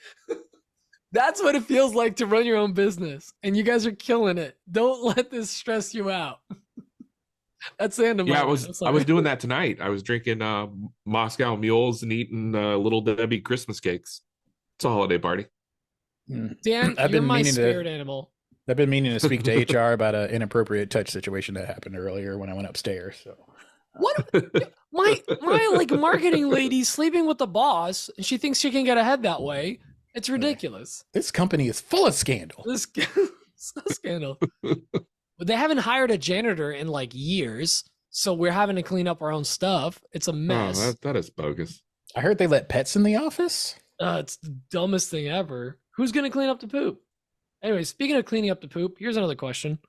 [SPEAKER 2] That's what it feels like to run your own business, and you guys are killing it. Don't let this stress you out. That's the end of
[SPEAKER 4] I was doing that tonight. I was drinking Moscow mules and eating Little Debbie Christmas cakes. It's a holiday party.
[SPEAKER 2] Dan, you're my spirit animal.
[SPEAKER 3] I've been meaning to speak to HR about an inappropriate touch situation that happened earlier when I went upstairs. So
[SPEAKER 2] what? my like marketing lady sleeping with the boss, and she thinks she can get ahead that way. It's ridiculous.
[SPEAKER 3] This company is full of scandal.
[SPEAKER 2] Scandal. But they haven't hired a janitor in like years, so we're having to clean up our own stuff. It's a mess.
[SPEAKER 4] Oh, that is bogus.
[SPEAKER 3] I heard they let pets in the office.
[SPEAKER 2] It's the dumbest thing ever. Who's going to clean up the poop? Anyway, speaking of cleaning up the poop, here's another question.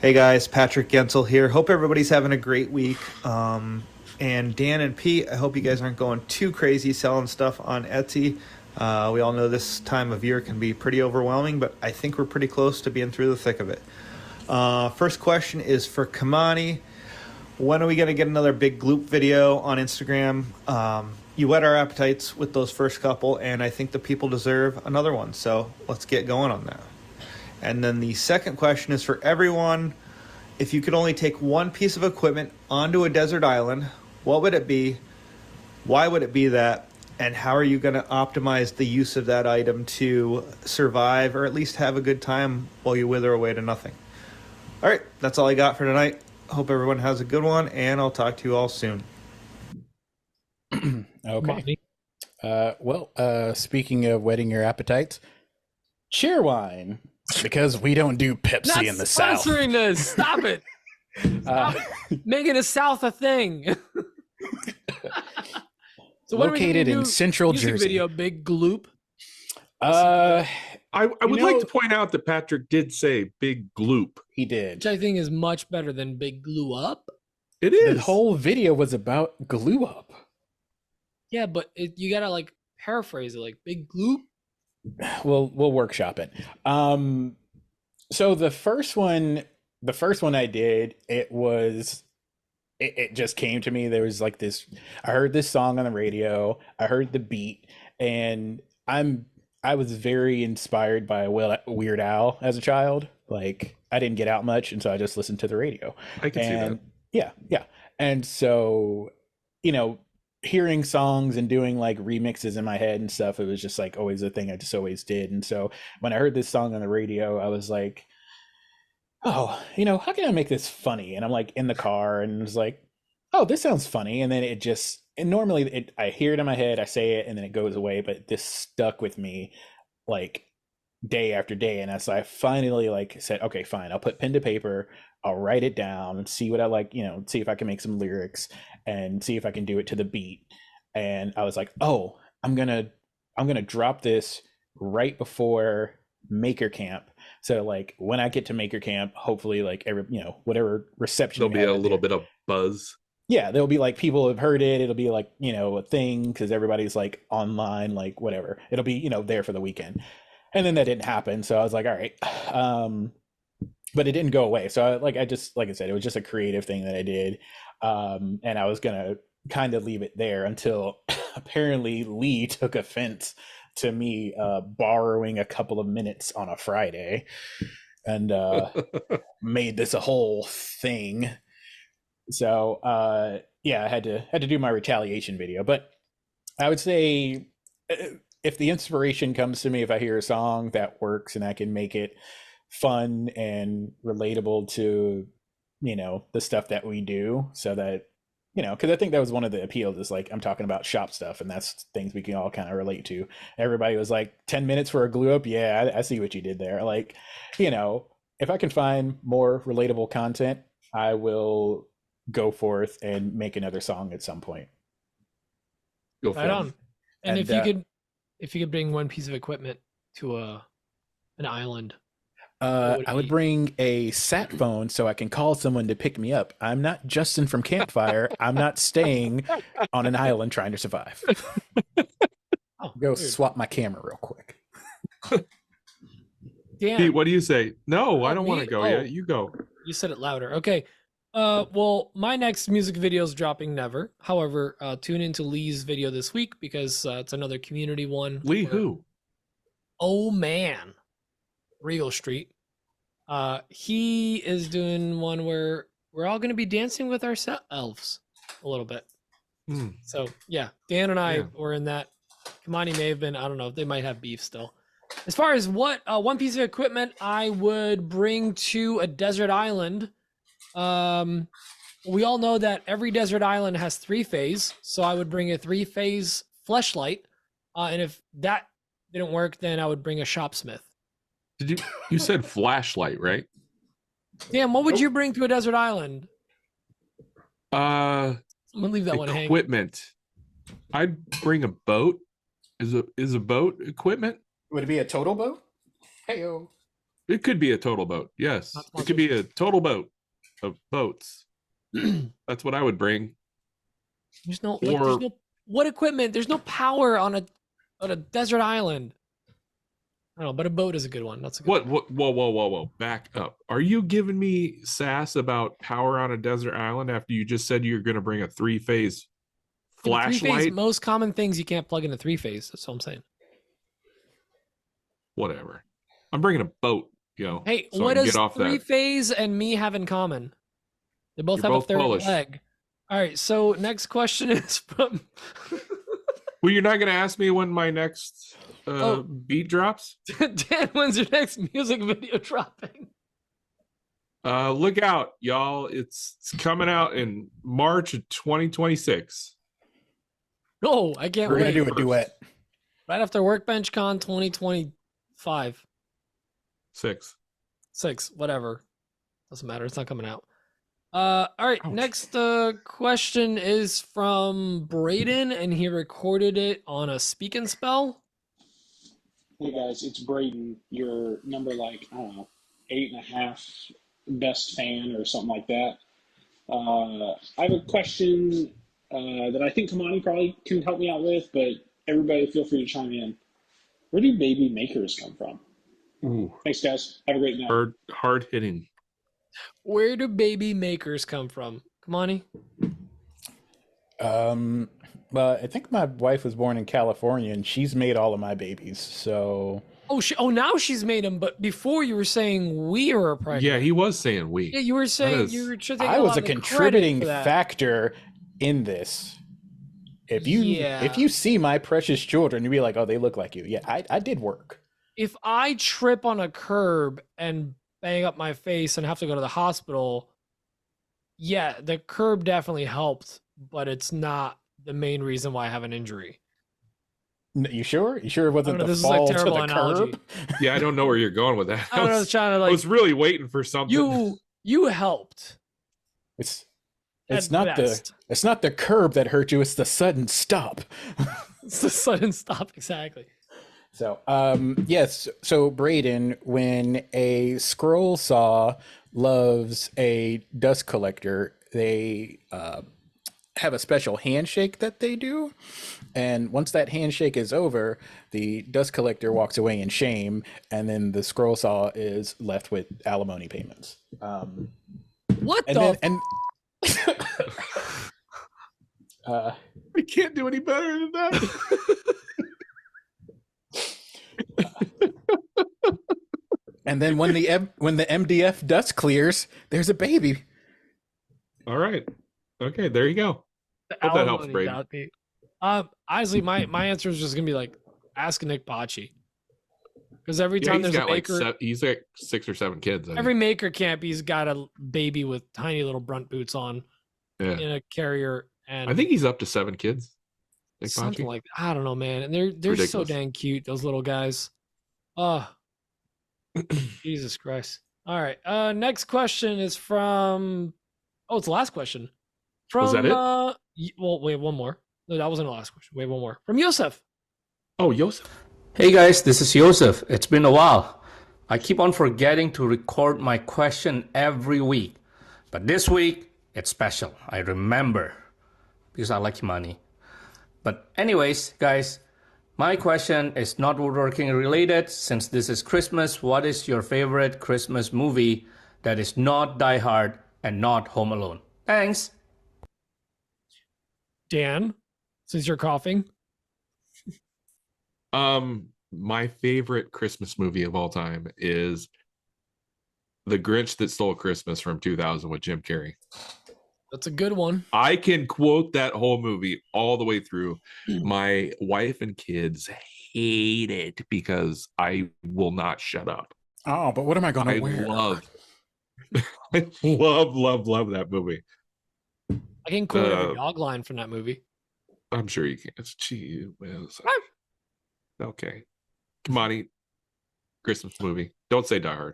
[SPEAKER 6] Hey guys, Patrick Gensel here. Hope everybody's having a great week. And Dan and Pete, I hope you guys aren't going too crazy selling stuff on Etsy. We all know this time of year can be pretty overwhelming, but I think we're pretty close to being through the thick of it. First question is for Kimani. When are we going to get another big gloop video on Instagram? You whet our appetites with those first couple, and I think the people deserve another one. So let's get going on that. And then the second question is for everyone. If you could only take one piece of equipment onto a desert island, what would it be? Why would it be that? And how are you going to optimize the use of that item to survive or at least have a good time while you wither away to nothing? All right, that's all I got for tonight. Hope everyone has a good one, and I'll talk to you all soon.
[SPEAKER 3] Okay. Speaking of whetting your appetites, cheer wine, because we don't do Pepsi in the South.
[SPEAKER 2] Sponsoring this. Stop it. Stop making the South a thing. So
[SPEAKER 3] located in Central Jersey.
[SPEAKER 2] Video, Big Gloop.
[SPEAKER 4] I would like to point out that Patrick did say Big Gloop.
[SPEAKER 3] He did.
[SPEAKER 2] Which I think is much better than Big Glue Up.
[SPEAKER 4] It is.
[SPEAKER 3] The whole video was about glue up.
[SPEAKER 2] Yeah, but you gotta like paraphrase it, like Big Gloop.
[SPEAKER 3] We'll workshop it. So the first one I did, it just came to me. There was like this, I heard this song on the radio, I heard the beat, and I was very inspired by Weird Al as a child. Like, I didn't get out much, and so I just listened to the radio.
[SPEAKER 4] I can see that.
[SPEAKER 3] Yeah. And so, hearing songs and doing like remixes in my head and stuff, it was just like always a thing I just always did. And so when I heard this song on the radio, I was like, oh, how can I make this funny? And I'm like in the car and was like, oh, this sounds funny. And then I hear it in my head, I say it, and then it goes away. But this stuck with me like day after day. And so I finally like said, okay, fine, I'll put pen to paper, I'll write it down and see what I like, see if I can make some lyrics and see if I can do it to the beat. And I was like, oh, I'm gonna drop this right before Maker Camp. So like when I get to Maker Camp, hopefully like whatever reception
[SPEAKER 4] there'll be a little bit of buzz.
[SPEAKER 3] yeah, there'll be like people have heard it. It'll be like, you know, a thing because everybody's like online, like whatever. It'll be, you know, there for the weekend. And then that didn't happen. So I was like, all right. But it didn't go away. So I just, like I said, it was just a creative thing that I did. And I was going to kind of leave it there until apparently Lee took offense to me borrowing a couple of minutes on a Friday and made this a whole thing. So yeah, I had to do my retaliation video. But I would say if the inspiration comes to me, if I hear a song that works and I can make it fun and relatable to, you know, the stuff that we do, so that, you know, because I think that was one of the appeals, is like, I'm talking about shop stuff and that's things we can all kind of relate to. Everybody was like, 10 minutes for a glue up. Yeah, I see what you did there. Like, you know, if I can find more relatable content, I will go forth and make another song at some point.
[SPEAKER 4] Go for
[SPEAKER 2] Right
[SPEAKER 4] it.
[SPEAKER 2] on. And if you could bring one piece of equipment to an island,
[SPEAKER 3] I would bring a sat phone so I can call someone to pick me up. I'm not Justin from Campfire. I'm not staying on an island trying to survive. Go swap my camera real quick.
[SPEAKER 2] Dan,
[SPEAKER 4] Pete, what do you say? No, I don't want to go yet. You go.
[SPEAKER 2] You said it louder. Okay. Well, my next music video is dropping never. However, tune into Lee's video this week because it's another community one.
[SPEAKER 4] Lee who?
[SPEAKER 2] Oh man, Regal Street. He is doing one where we're all going to be dancing with our elves a little bit. So yeah, Dan and I were in that. Kimani may have been. I don't know. They might have beef still. As far as what one piece of equipment I would bring to a desert island. We all know that every desert island has 3-phase, so I would bring a 3-phase fleshlight. And if that didn't work, then I would bring a shopsmith.
[SPEAKER 4] Did you said flashlight, right?
[SPEAKER 2] Dan, what would you bring to a desert island?
[SPEAKER 4] I'm
[SPEAKER 2] gonna leave that one hanging.
[SPEAKER 4] Equipment. I'd bring a boat. Is a boat equipment?
[SPEAKER 3] Would it be a total boat? Heyo.
[SPEAKER 4] It could be a total boat. Yes, it could be a total boat of boats. That's what I would bring.
[SPEAKER 2] There's no what equipment? There's no power on a desert island. I don't know, but a boat is a good one. That's a good one.
[SPEAKER 4] Whoa. Back up. Are you giving me sass about power on a desert island after you just said you're going to bring a 3-phase flashlight?
[SPEAKER 2] 3-phase, most common things you can't plug into 3-phase. That's what I'm saying.
[SPEAKER 4] Whatever. I'm bringing a boat, yo.
[SPEAKER 2] Hey,
[SPEAKER 4] so
[SPEAKER 2] what does 3-phase and me have in common? They both have a third leg. All right, so next question is from...
[SPEAKER 4] Well, you're not going to ask me when my next beat drops?
[SPEAKER 2] Dan, when's your next music video dropping?
[SPEAKER 4] Look out, y'all. It's coming out in March of 2026.
[SPEAKER 2] Oh, I can't wait.
[SPEAKER 3] We're going to do a duet.
[SPEAKER 2] Right after WorkbenchCon 2025. 6, whatever. Doesn't matter. It's not coming out. All right. Ouch. Next question is from Braden, and he recorded it on a speak and spell.
[SPEAKER 7] Hey guys, it's Braden. Your number, like, I don't know, 8.5 best fan or something like that. I have a question that I think Kimani probably can help me out with, but everybody feel free to chime in. Where do baby makers come from?
[SPEAKER 4] Ooh.
[SPEAKER 7] Thanks, guys. Have a great night.
[SPEAKER 4] Hard hitting.
[SPEAKER 2] Where do baby makers come from? Kimani?
[SPEAKER 3] Well, I think my wife was born in California, and she's made all of my babies. So.
[SPEAKER 2] Now she's made them. But before you were saying we were pregnant.
[SPEAKER 4] Yeah, he was saying we.
[SPEAKER 2] Yeah, you were saying you were.
[SPEAKER 3] I was a contributing factor in this. If you see my precious children, you'll be like, oh, they look like you. Yeah, I did work.
[SPEAKER 2] If I trip on a curb and bang up my face and have to go to the hospital, yeah, the curb definitely helped, but it's not the main reason why I have an injury.
[SPEAKER 3] You sure? You sure it wasn't the
[SPEAKER 2] this
[SPEAKER 3] fall
[SPEAKER 2] is like
[SPEAKER 3] to the
[SPEAKER 2] analogy.
[SPEAKER 3] curb?
[SPEAKER 4] Yeah, I don't know where you're going with that.
[SPEAKER 2] I was
[SPEAKER 4] really waiting for something.
[SPEAKER 2] You helped.
[SPEAKER 3] It's not the curb that hurt you. It's the sudden stop.
[SPEAKER 2] It's the sudden stop, exactly.
[SPEAKER 3] So, yes. So, Braden, when a scroll saw loves a dust collector, they have a special handshake that they do. And once that handshake is over, the dust collector walks away in shame, and then the scroll saw is left with alimony payments.
[SPEAKER 2] What
[SPEAKER 3] and
[SPEAKER 2] the?
[SPEAKER 3] then, and
[SPEAKER 4] I can't do any better than that.
[SPEAKER 3] and then when the MDF dust clears, there's a baby.
[SPEAKER 4] All right. Okay, there you go. Hope that helps, Braden.
[SPEAKER 2] Honestly, my answer is just gonna be like, ask Nick Bocci, because every time there's a maker,
[SPEAKER 4] he's like 6 or 7 kids.
[SPEAKER 2] Every maker camp, he's got a baby with tiny little brunt boots on, in a carrier, and
[SPEAKER 4] I think he's up to 7 kids.
[SPEAKER 2] Something like that. I don't know, man. And they're so dang cute, those little guys. Oh, Jesus Christ! All right, next question is from. Oh, it's the last question. From,
[SPEAKER 4] was that it?
[SPEAKER 2] Well, we have one more. No, that wasn't the last question. We have one more from Yosef.
[SPEAKER 4] Oh, Yosef.
[SPEAKER 8] Hey guys, this is Yosef. It's been a while. I keep on forgetting to record my question every week. But this week, it's special. I remember. Because I like money. But anyways, guys, my question is not woodworking related. Since this is Christmas, what is your favorite Christmas movie that is not Die Hard and not Home Alone? Thanks.
[SPEAKER 2] Dan, since you're coughing.
[SPEAKER 4] My favorite Christmas movie of all time is The Grinch That Stole Christmas from 2000 with Jim Carrey.
[SPEAKER 2] That's a good one.
[SPEAKER 4] I can quote that whole movie all the way through. My wife and kids hate it because I will not shut up.
[SPEAKER 3] Oh, but what am I going to wear?
[SPEAKER 4] I love that movie.
[SPEAKER 2] I can quote every dog line from that movie.
[SPEAKER 4] I'm sure you can. It's cheese. Okay. Kimani, Christmas movie. Don't say Die Hard.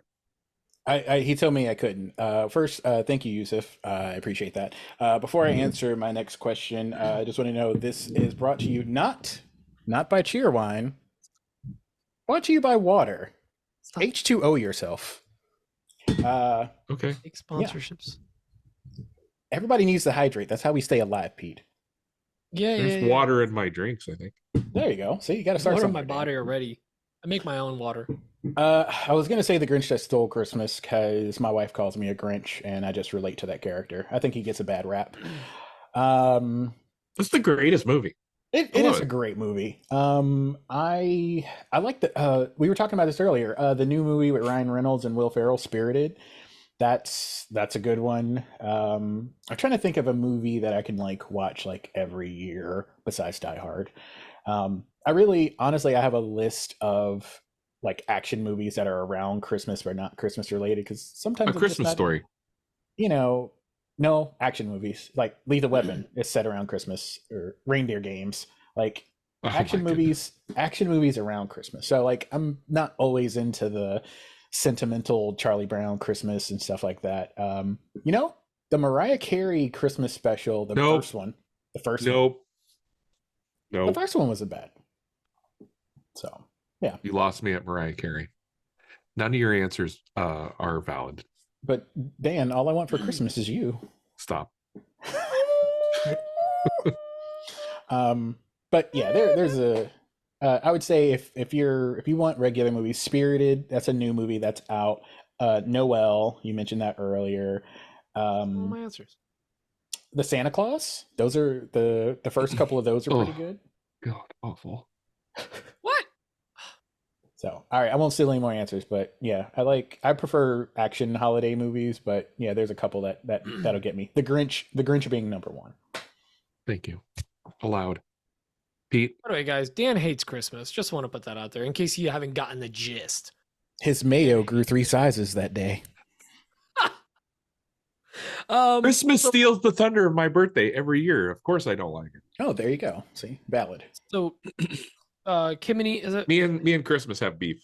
[SPEAKER 3] He told me I couldn't. First, thank you, Yusuf. I appreciate that. Before I answer my next question, I just want to know this is brought to you not by Cheerwine, brought to you by water. Stop. H2O yourself.
[SPEAKER 4] Okay.
[SPEAKER 2] Take sponsorships.
[SPEAKER 3] Yeah. Everybody needs to hydrate. That's how we stay alive, Pete.
[SPEAKER 4] There's water in my drinks, I think.
[SPEAKER 3] There you go. See, you got to start.
[SPEAKER 2] Water in my body already. I make my own water.
[SPEAKER 3] I was gonna say The Grinch That Stole Christmas because my wife calls me a Grinch, and I just relate to that character. I think he gets a bad rap.
[SPEAKER 4] It's the greatest movie.
[SPEAKER 3] It is a great movie. I like the. We were talking about this earlier. The new movie with Ryan Reynolds and Will Ferrell, Spirited. That's a good one. I'm trying to think of a movie that I can like watch like every year besides Die Hard. I really, honestly, I have a list of like action movies that are around Christmas but not Christmas related because sometimes
[SPEAKER 4] a Christmas Story.
[SPEAKER 3] No action movies like Lethal Weapon is set around Christmas, or Reindeer Games, like action movies around Christmas. So like I'm not always into the sentimental Charlie Brown Christmas and stuff like that. The Mariah Carey Christmas special, first one. The first one. The first one wasn't bad. So yeah.
[SPEAKER 4] You lost me at Mariah Carey. None of your answers are valid.
[SPEAKER 3] But Dan, all I want for Christmas is you.
[SPEAKER 4] Stop.
[SPEAKER 3] But yeah, there's a. I would say if you want regular movies, Spirited, that's a new movie that's out. Noel, you mentioned that earlier.
[SPEAKER 2] All my answers.
[SPEAKER 3] The Santa Claus, those are the first couple of those are pretty good.
[SPEAKER 4] God, awful.
[SPEAKER 2] What?
[SPEAKER 3] So, all right, I won't steal any more answers, but yeah, I prefer action holiday movies, but yeah, there's a couple that'll get me. The Grinch being number one.
[SPEAKER 4] Thank you. Allowed. Pete.
[SPEAKER 2] By the way, guys, Dan hates Christmas. Just want to put that out there in case you haven't gotten the gist.
[SPEAKER 3] His mayo grew 3 sizes that day.
[SPEAKER 4] Christmas steals the thunder of my birthday every year. Of course I don't like it.
[SPEAKER 3] Oh, there you go. See, valid.
[SPEAKER 2] So Kimani, is it
[SPEAKER 4] me and Christmas have beef.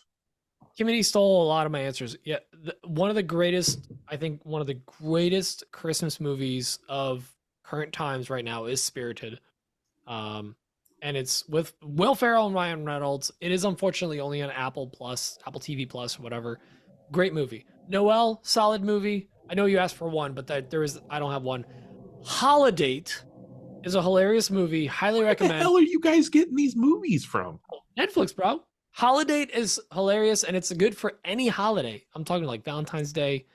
[SPEAKER 2] Kimani stole a lot of my answers. Yeah, one of the greatest Christmas movies of current times right now is Spirited. And it's with Will Ferrell and Ryan Reynolds. It is unfortunately only on Apple TV Plus, or whatever. Great movie. Noel, solid movie. I know you asked for one, but I don't have one. Holiday is a hilarious movie. Highly
[SPEAKER 4] Where
[SPEAKER 2] recommend.
[SPEAKER 4] the hell are you guys getting these movies from?
[SPEAKER 2] Netflix, bro. Holiday is hilarious, and it's good for any holiday. I'm talking like Valentine's Day,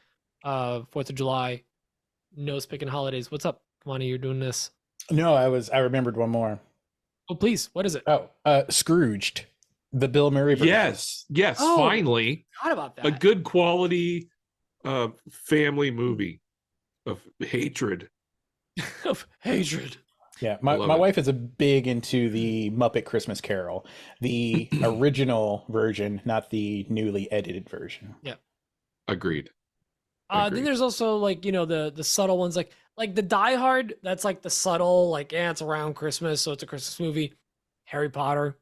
[SPEAKER 2] 4th of July, nose picking holidays. What's up, Kimani? You're doing this.
[SPEAKER 3] No, I remembered one more.
[SPEAKER 2] Oh, please. What is it?
[SPEAKER 3] Oh, Scrooged, the Bill Murray version.
[SPEAKER 4] Yes,
[SPEAKER 2] Oh,
[SPEAKER 4] finally.
[SPEAKER 2] Forgot about that.
[SPEAKER 4] A good quality family movie of hatred.
[SPEAKER 2] Of hatred.
[SPEAKER 3] Yeah, my wife is a big into the Muppet Christmas Carol, the original version, not the newly edited version.
[SPEAKER 2] Yeah.
[SPEAKER 4] Agreed.
[SPEAKER 2] Then there's also like, you know, the subtle ones like the Die Hard, that's like the subtle, like, it's around Christmas, so it's a Christmas movie. Harry Potter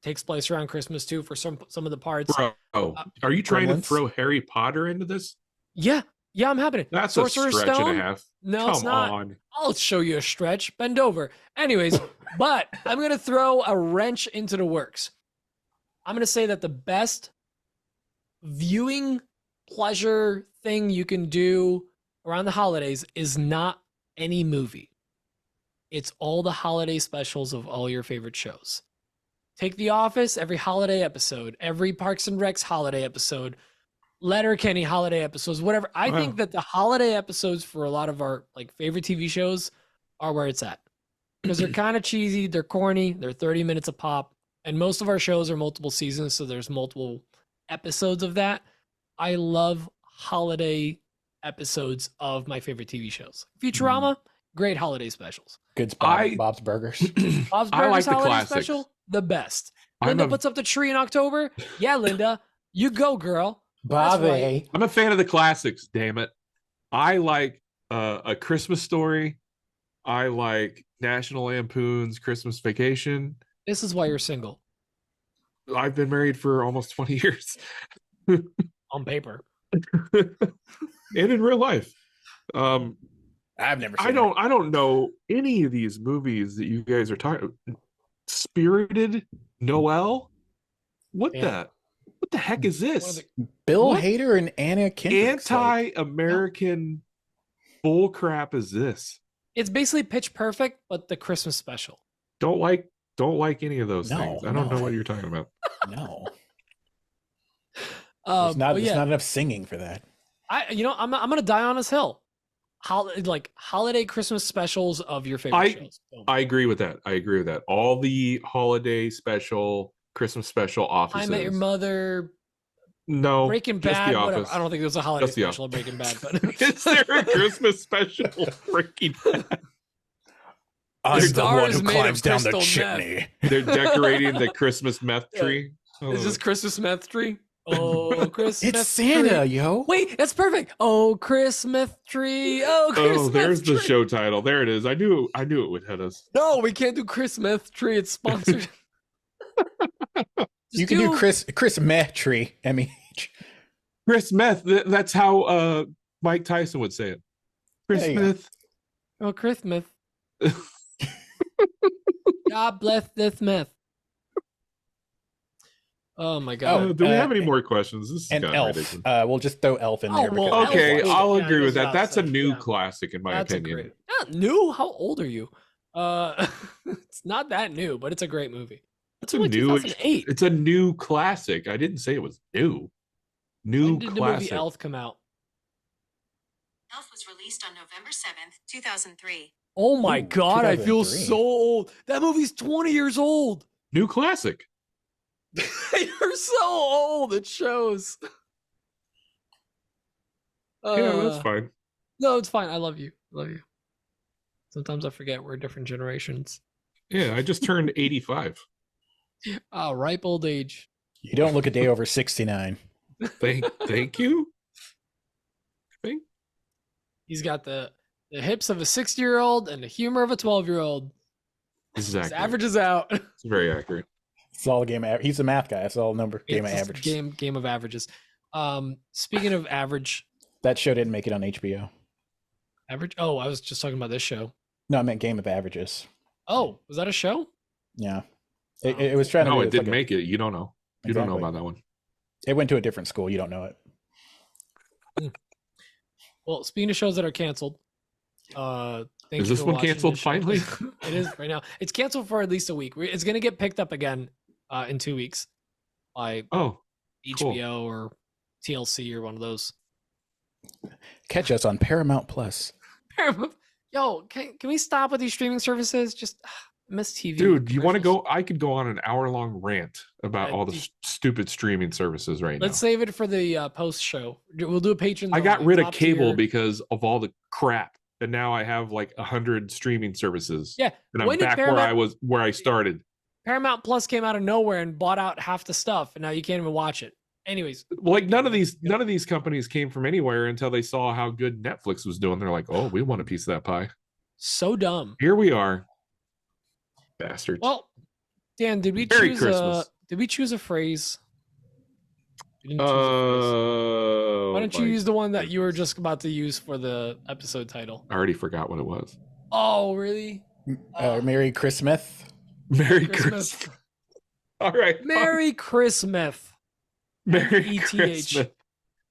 [SPEAKER 2] takes place around Christmas too for some of the parts.
[SPEAKER 4] Bro, are you trying to
[SPEAKER 3] Gremlins?
[SPEAKER 4] throw Harry Potter into this?
[SPEAKER 2] Yeah, I'm happy to.
[SPEAKER 4] That's
[SPEAKER 2] Sorcerer's
[SPEAKER 4] a stretch
[SPEAKER 2] Stone?
[SPEAKER 4] and a half.
[SPEAKER 2] No,
[SPEAKER 4] Come
[SPEAKER 2] it's not.
[SPEAKER 4] on.
[SPEAKER 2] I'll show you a stretch. Bend over. Anyways, but I'm going to throw a wrench into the works. I'm going to say that the best viewing pleasure thing you can do around the holidays is not any movie. It's all the holiday specials of all your favorite shows. Take The Office, every holiday episode, every Parks and Recs holiday episode, Letterkenny holiday episodes, whatever. I think that the holiday episodes for a lot of our like favorite TV shows are where it's at, because they're kind of cheesy, they're corny, they're 30 minutes a pop, and most of our shows are multiple seasons, so there's multiple episodes of that. I love holiday episodes of my favorite TV shows. Futurama, great holiday specials.
[SPEAKER 3] Good spot. Bob's Burgers.
[SPEAKER 2] Bob's Burgers
[SPEAKER 4] I like the
[SPEAKER 2] holiday
[SPEAKER 4] classics.
[SPEAKER 2] special, the best. Linda puts up the tree in October. Yeah, Linda, you go, girl.
[SPEAKER 3] Bobby.
[SPEAKER 2] Right.
[SPEAKER 4] I'm a fan of the classics, damn it. I like A Christmas Story. I like National Lampoon's Christmas Vacation.
[SPEAKER 2] This is why you're single.
[SPEAKER 4] I've been married for almost 20 years.
[SPEAKER 2] On paper.
[SPEAKER 4] And in real life.
[SPEAKER 3] I've never seen
[SPEAKER 4] I don't know any of these movies that you guys are talking. Spirited Noel? What the heck is this?
[SPEAKER 3] Bill Hader and Anna Kendrick.
[SPEAKER 4] Anti-American bullcrap is this?
[SPEAKER 2] It's basically Pitch Perfect, but the Christmas special.
[SPEAKER 4] Don't like any of those
[SPEAKER 3] No,
[SPEAKER 4] things. I don't know what you're talking about.
[SPEAKER 3] No.
[SPEAKER 2] There's
[SPEAKER 3] There's not enough singing for that.
[SPEAKER 2] I'm gonna die on this hill. Holiday Christmas specials of your favorite shows. Boom.
[SPEAKER 4] I agree with that. All the holiday special, Christmas special offices.
[SPEAKER 2] I Met Your Mother.
[SPEAKER 4] No,
[SPEAKER 2] Breaking
[SPEAKER 4] just
[SPEAKER 2] Bad.
[SPEAKER 4] The
[SPEAKER 2] Whatever.
[SPEAKER 4] Office.
[SPEAKER 2] I don't think there's a holiday
[SPEAKER 4] Just The
[SPEAKER 2] special of Breaking Bad, but
[SPEAKER 4] Is there a Christmas special of Breaking Bad?
[SPEAKER 3] I'm the
[SPEAKER 2] star
[SPEAKER 3] one
[SPEAKER 2] is
[SPEAKER 3] who
[SPEAKER 2] made of
[SPEAKER 3] climbs down the
[SPEAKER 2] crystal meth.
[SPEAKER 3] chimney.
[SPEAKER 4] They're decorating the Christmas meth tree.
[SPEAKER 2] is this Christmas meth tree? Oh, Christmas
[SPEAKER 3] It's Santa,
[SPEAKER 2] tree.
[SPEAKER 3] yo.
[SPEAKER 2] Wait, that's perfect. Oh, Christmas tree. Oh, Christmas
[SPEAKER 4] there's
[SPEAKER 2] tree.
[SPEAKER 4] the show title. There it is. I knew it would hit us.
[SPEAKER 2] No, we can't do Christmas tree. It's sponsored.
[SPEAKER 3] You can do Chris Meth Tree, M-E-H.
[SPEAKER 4] Chris Meth. That's how Mike Tyson would say it. Chris
[SPEAKER 3] There you go.
[SPEAKER 4] Smith.
[SPEAKER 2] Oh, Christmas. God bless this myth. Oh my God.
[SPEAKER 4] Do we have any more questions? This is
[SPEAKER 3] And
[SPEAKER 4] kinda
[SPEAKER 3] Elf.
[SPEAKER 4] ridiculous.
[SPEAKER 3] We'll just throw Elf in
[SPEAKER 2] Oh,
[SPEAKER 3] there.
[SPEAKER 2] well,
[SPEAKER 3] because-
[SPEAKER 4] Okay,
[SPEAKER 2] Elf,
[SPEAKER 4] I'll
[SPEAKER 2] yeah,
[SPEAKER 4] agree with
[SPEAKER 2] goes
[SPEAKER 4] that. That's a
[SPEAKER 2] outside,
[SPEAKER 4] new
[SPEAKER 2] yeah.
[SPEAKER 4] classic in my
[SPEAKER 2] That's
[SPEAKER 4] opinion.
[SPEAKER 2] a great. Not new? How old are you? It's not that new, but it's a great movie.
[SPEAKER 4] It's
[SPEAKER 2] It's only 2008.
[SPEAKER 4] It's a new classic. I didn't say it was new. New
[SPEAKER 2] When did the
[SPEAKER 4] classic.
[SPEAKER 2] movie Elf come out?
[SPEAKER 9] Elf was released on November 7th, 2003.
[SPEAKER 2] Oh my
[SPEAKER 3] Ooh,
[SPEAKER 2] God, I feel
[SPEAKER 3] 2003.
[SPEAKER 2] so old. That movie's 20 years old.
[SPEAKER 4] New classic.
[SPEAKER 2] You're so old. It shows.
[SPEAKER 4] Yeah, that's fine.
[SPEAKER 2] No, it's fine. I love you. Love you. Sometimes I forget we're different generations.
[SPEAKER 4] Yeah, I just turned 85.
[SPEAKER 2] Ripe old age.
[SPEAKER 3] You don't look a day over 69.
[SPEAKER 4] Thank you.
[SPEAKER 2] He's got the hips of a 60-year-old and the humor of a 12-year-old. His
[SPEAKER 4] Exactly.
[SPEAKER 2] average is out.
[SPEAKER 4] It's very accurate.
[SPEAKER 3] It's all a game of He's a math guy. It's all game of
[SPEAKER 2] It's
[SPEAKER 3] averages.
[SPEAKER 2] Game of averages. Speaking of average,
[SPEAKER 3] That show didn't make it on HBO.
[SPEAKER 2] average. Oh, I was just talking about this show.
[SPEAKER 3] No, I meant Game of Averages.
[SPEAKER 2] Oh, was that a show?
[SPEAKER 3] Yeah. It was trying to.
[SPEAKER 4] No,
[SPEAKER 3] do
[SPEAKER 4] it didn't
[SPEAKER 3] like
[SPEAKER 4] make it. You don't know. You don't know
[SPEAKER 3] Exactly.
[SPEAKER 4] about that one.
[SPEAKER 3] It went to a different school. You don't know it.
[SPEAKER 2] Well, speaking of shows that are canceled, Thank
[SPEAKER 4] Is
[SPEAKER 2] you
[SPEAKER 4] this
[SPEAKER 2] for
[SPEAKER 4] one
[SPEAKER 2] watching
[SPEAKER 4] canceled
[SPEAKER 2] this show.
[SPEAKER 4] finally?
[SPEAKER 2] It is right now. It's canceled for at least a week. It's going to get picked up again in 2 weeks by HBO or TLC or one of those.
[SPEAKER 3] Catch us on Paramount Plus.
[SPEAKER 2] Yo, can we stop with these streaming services? Just miss TV.
[SPEAKER 4] Dude, you want to go? I could go on an hour-long rant about all the stupid streaming services right now.
[SPEAKER 2] Let's save it for the post show. We'll do a Patreon.
[SPEAKER 4] I got rid of cable because of all the crap, and now I have like 100 streaming services.
[SPEAKER 2] Yeah,
[SPEAKER 4] and I'm back where I started.
[SPEAKER 2] Paramount Plus came out of nowhere and bought out half the stuff, and now you can't even watch it. Anyways,
[SPEAKER 4] like none of these companies came from anywhere until they saw how good Netflix was doing. They're like, oh, we want a piece of that pie.
[SPEAKER 2] So dumb.
[SPEAKER 4] Here we are, bastards.
[SPEAKER 2] Well, Dan, did we choose a phrase? We didn't choose a phrase. Why don't you use the one that you were just about to use for the episode title?
[SPEAKER 4] I already forgot what it was.
[SPEAKER 2] Oh, really?
[SPEAKER 3] Merry Christmas.
[SPEAKER 4] Merry Christmas. All right.
[SPEAKER 2] Merry Christmas.
[SPEAKER 4] Merry Christmas.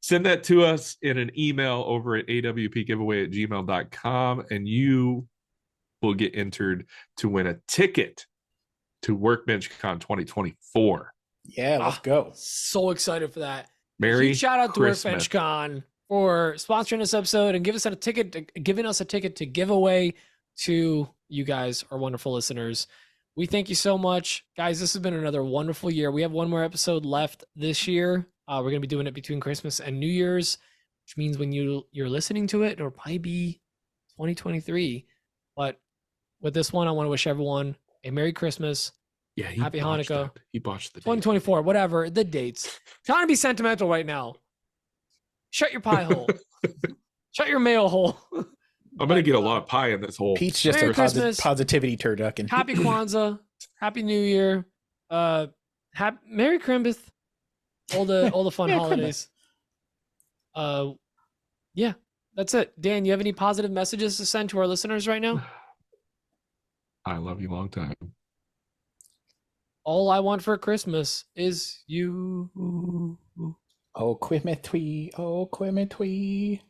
[SPEAKER 4] Send that to us in an email over at awpgiveaway@gmail.com, and you will get entered to win a ticket to WorkbenchCon 2024.
[SPEAKER 3] Yeah, let's go.
[SPEAKER 2] So excited for that.
[SPEAKER 4] Merry
[SPEAKER 2] shout out to
[SPEAKER 4] Christmas.
[SPEAKER 2] WorkbenchCon for sponsoring this episode and giving us a ticket to give away to you guys, our wonderful listeners. We thank you so much. Guys, this has been another wonderful year. We have one more episode left this year. We're going to be doing it between Christmas and New Year's, which means when you're listening to it, it'll probably be 2023. But with this one, I want to wish everyone a Merry Christmas.
[SPEAKER 4] Yeah,
[SPEAKER 2] Happy Hanukkah.
[SPEAKER 4] He botched the
[SPEAKER 2] 2024, whatever, the dates. Trying to be sentimental right now. Shut your pie hole. Shut your mail hole.
[SPEAKER 4] I'm going to get a lot of pie in this hole.
[SPEAKER 3] Pete's just
[SPEAKER 2] Merry
[SPEAKER 3] a
[SPEAKER 2] Christmas.
[SPEAKER 3] positivity turducken.
[SPEAKER 2] Happy Kwanzaa. Happy New Year. Merry Christmas. All the fun holidays. Yeah, that's it. Dan, you have any positive messages to send to our listeners right now?
[SPEAKER 4] I love you long time.
[SPEAKER 2] All I want for Christmas is you.
[SPEAKER 3] Oh, quimetwee. Oh, quimetwee.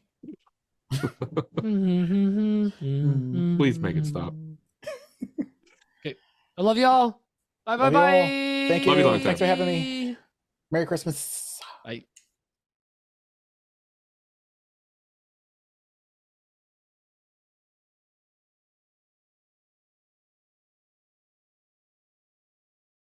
[SPEAKER 4] Please make it stop.
[SPEAKER 2] Okay. I love y'all. Bye.
[SPEAKER 3] Thank you.
[SPEAKER 4] Love you long time.
[SPEAKER 3] Thanks for having me. Merry Christmas.
[SPEAKER 2] Bye.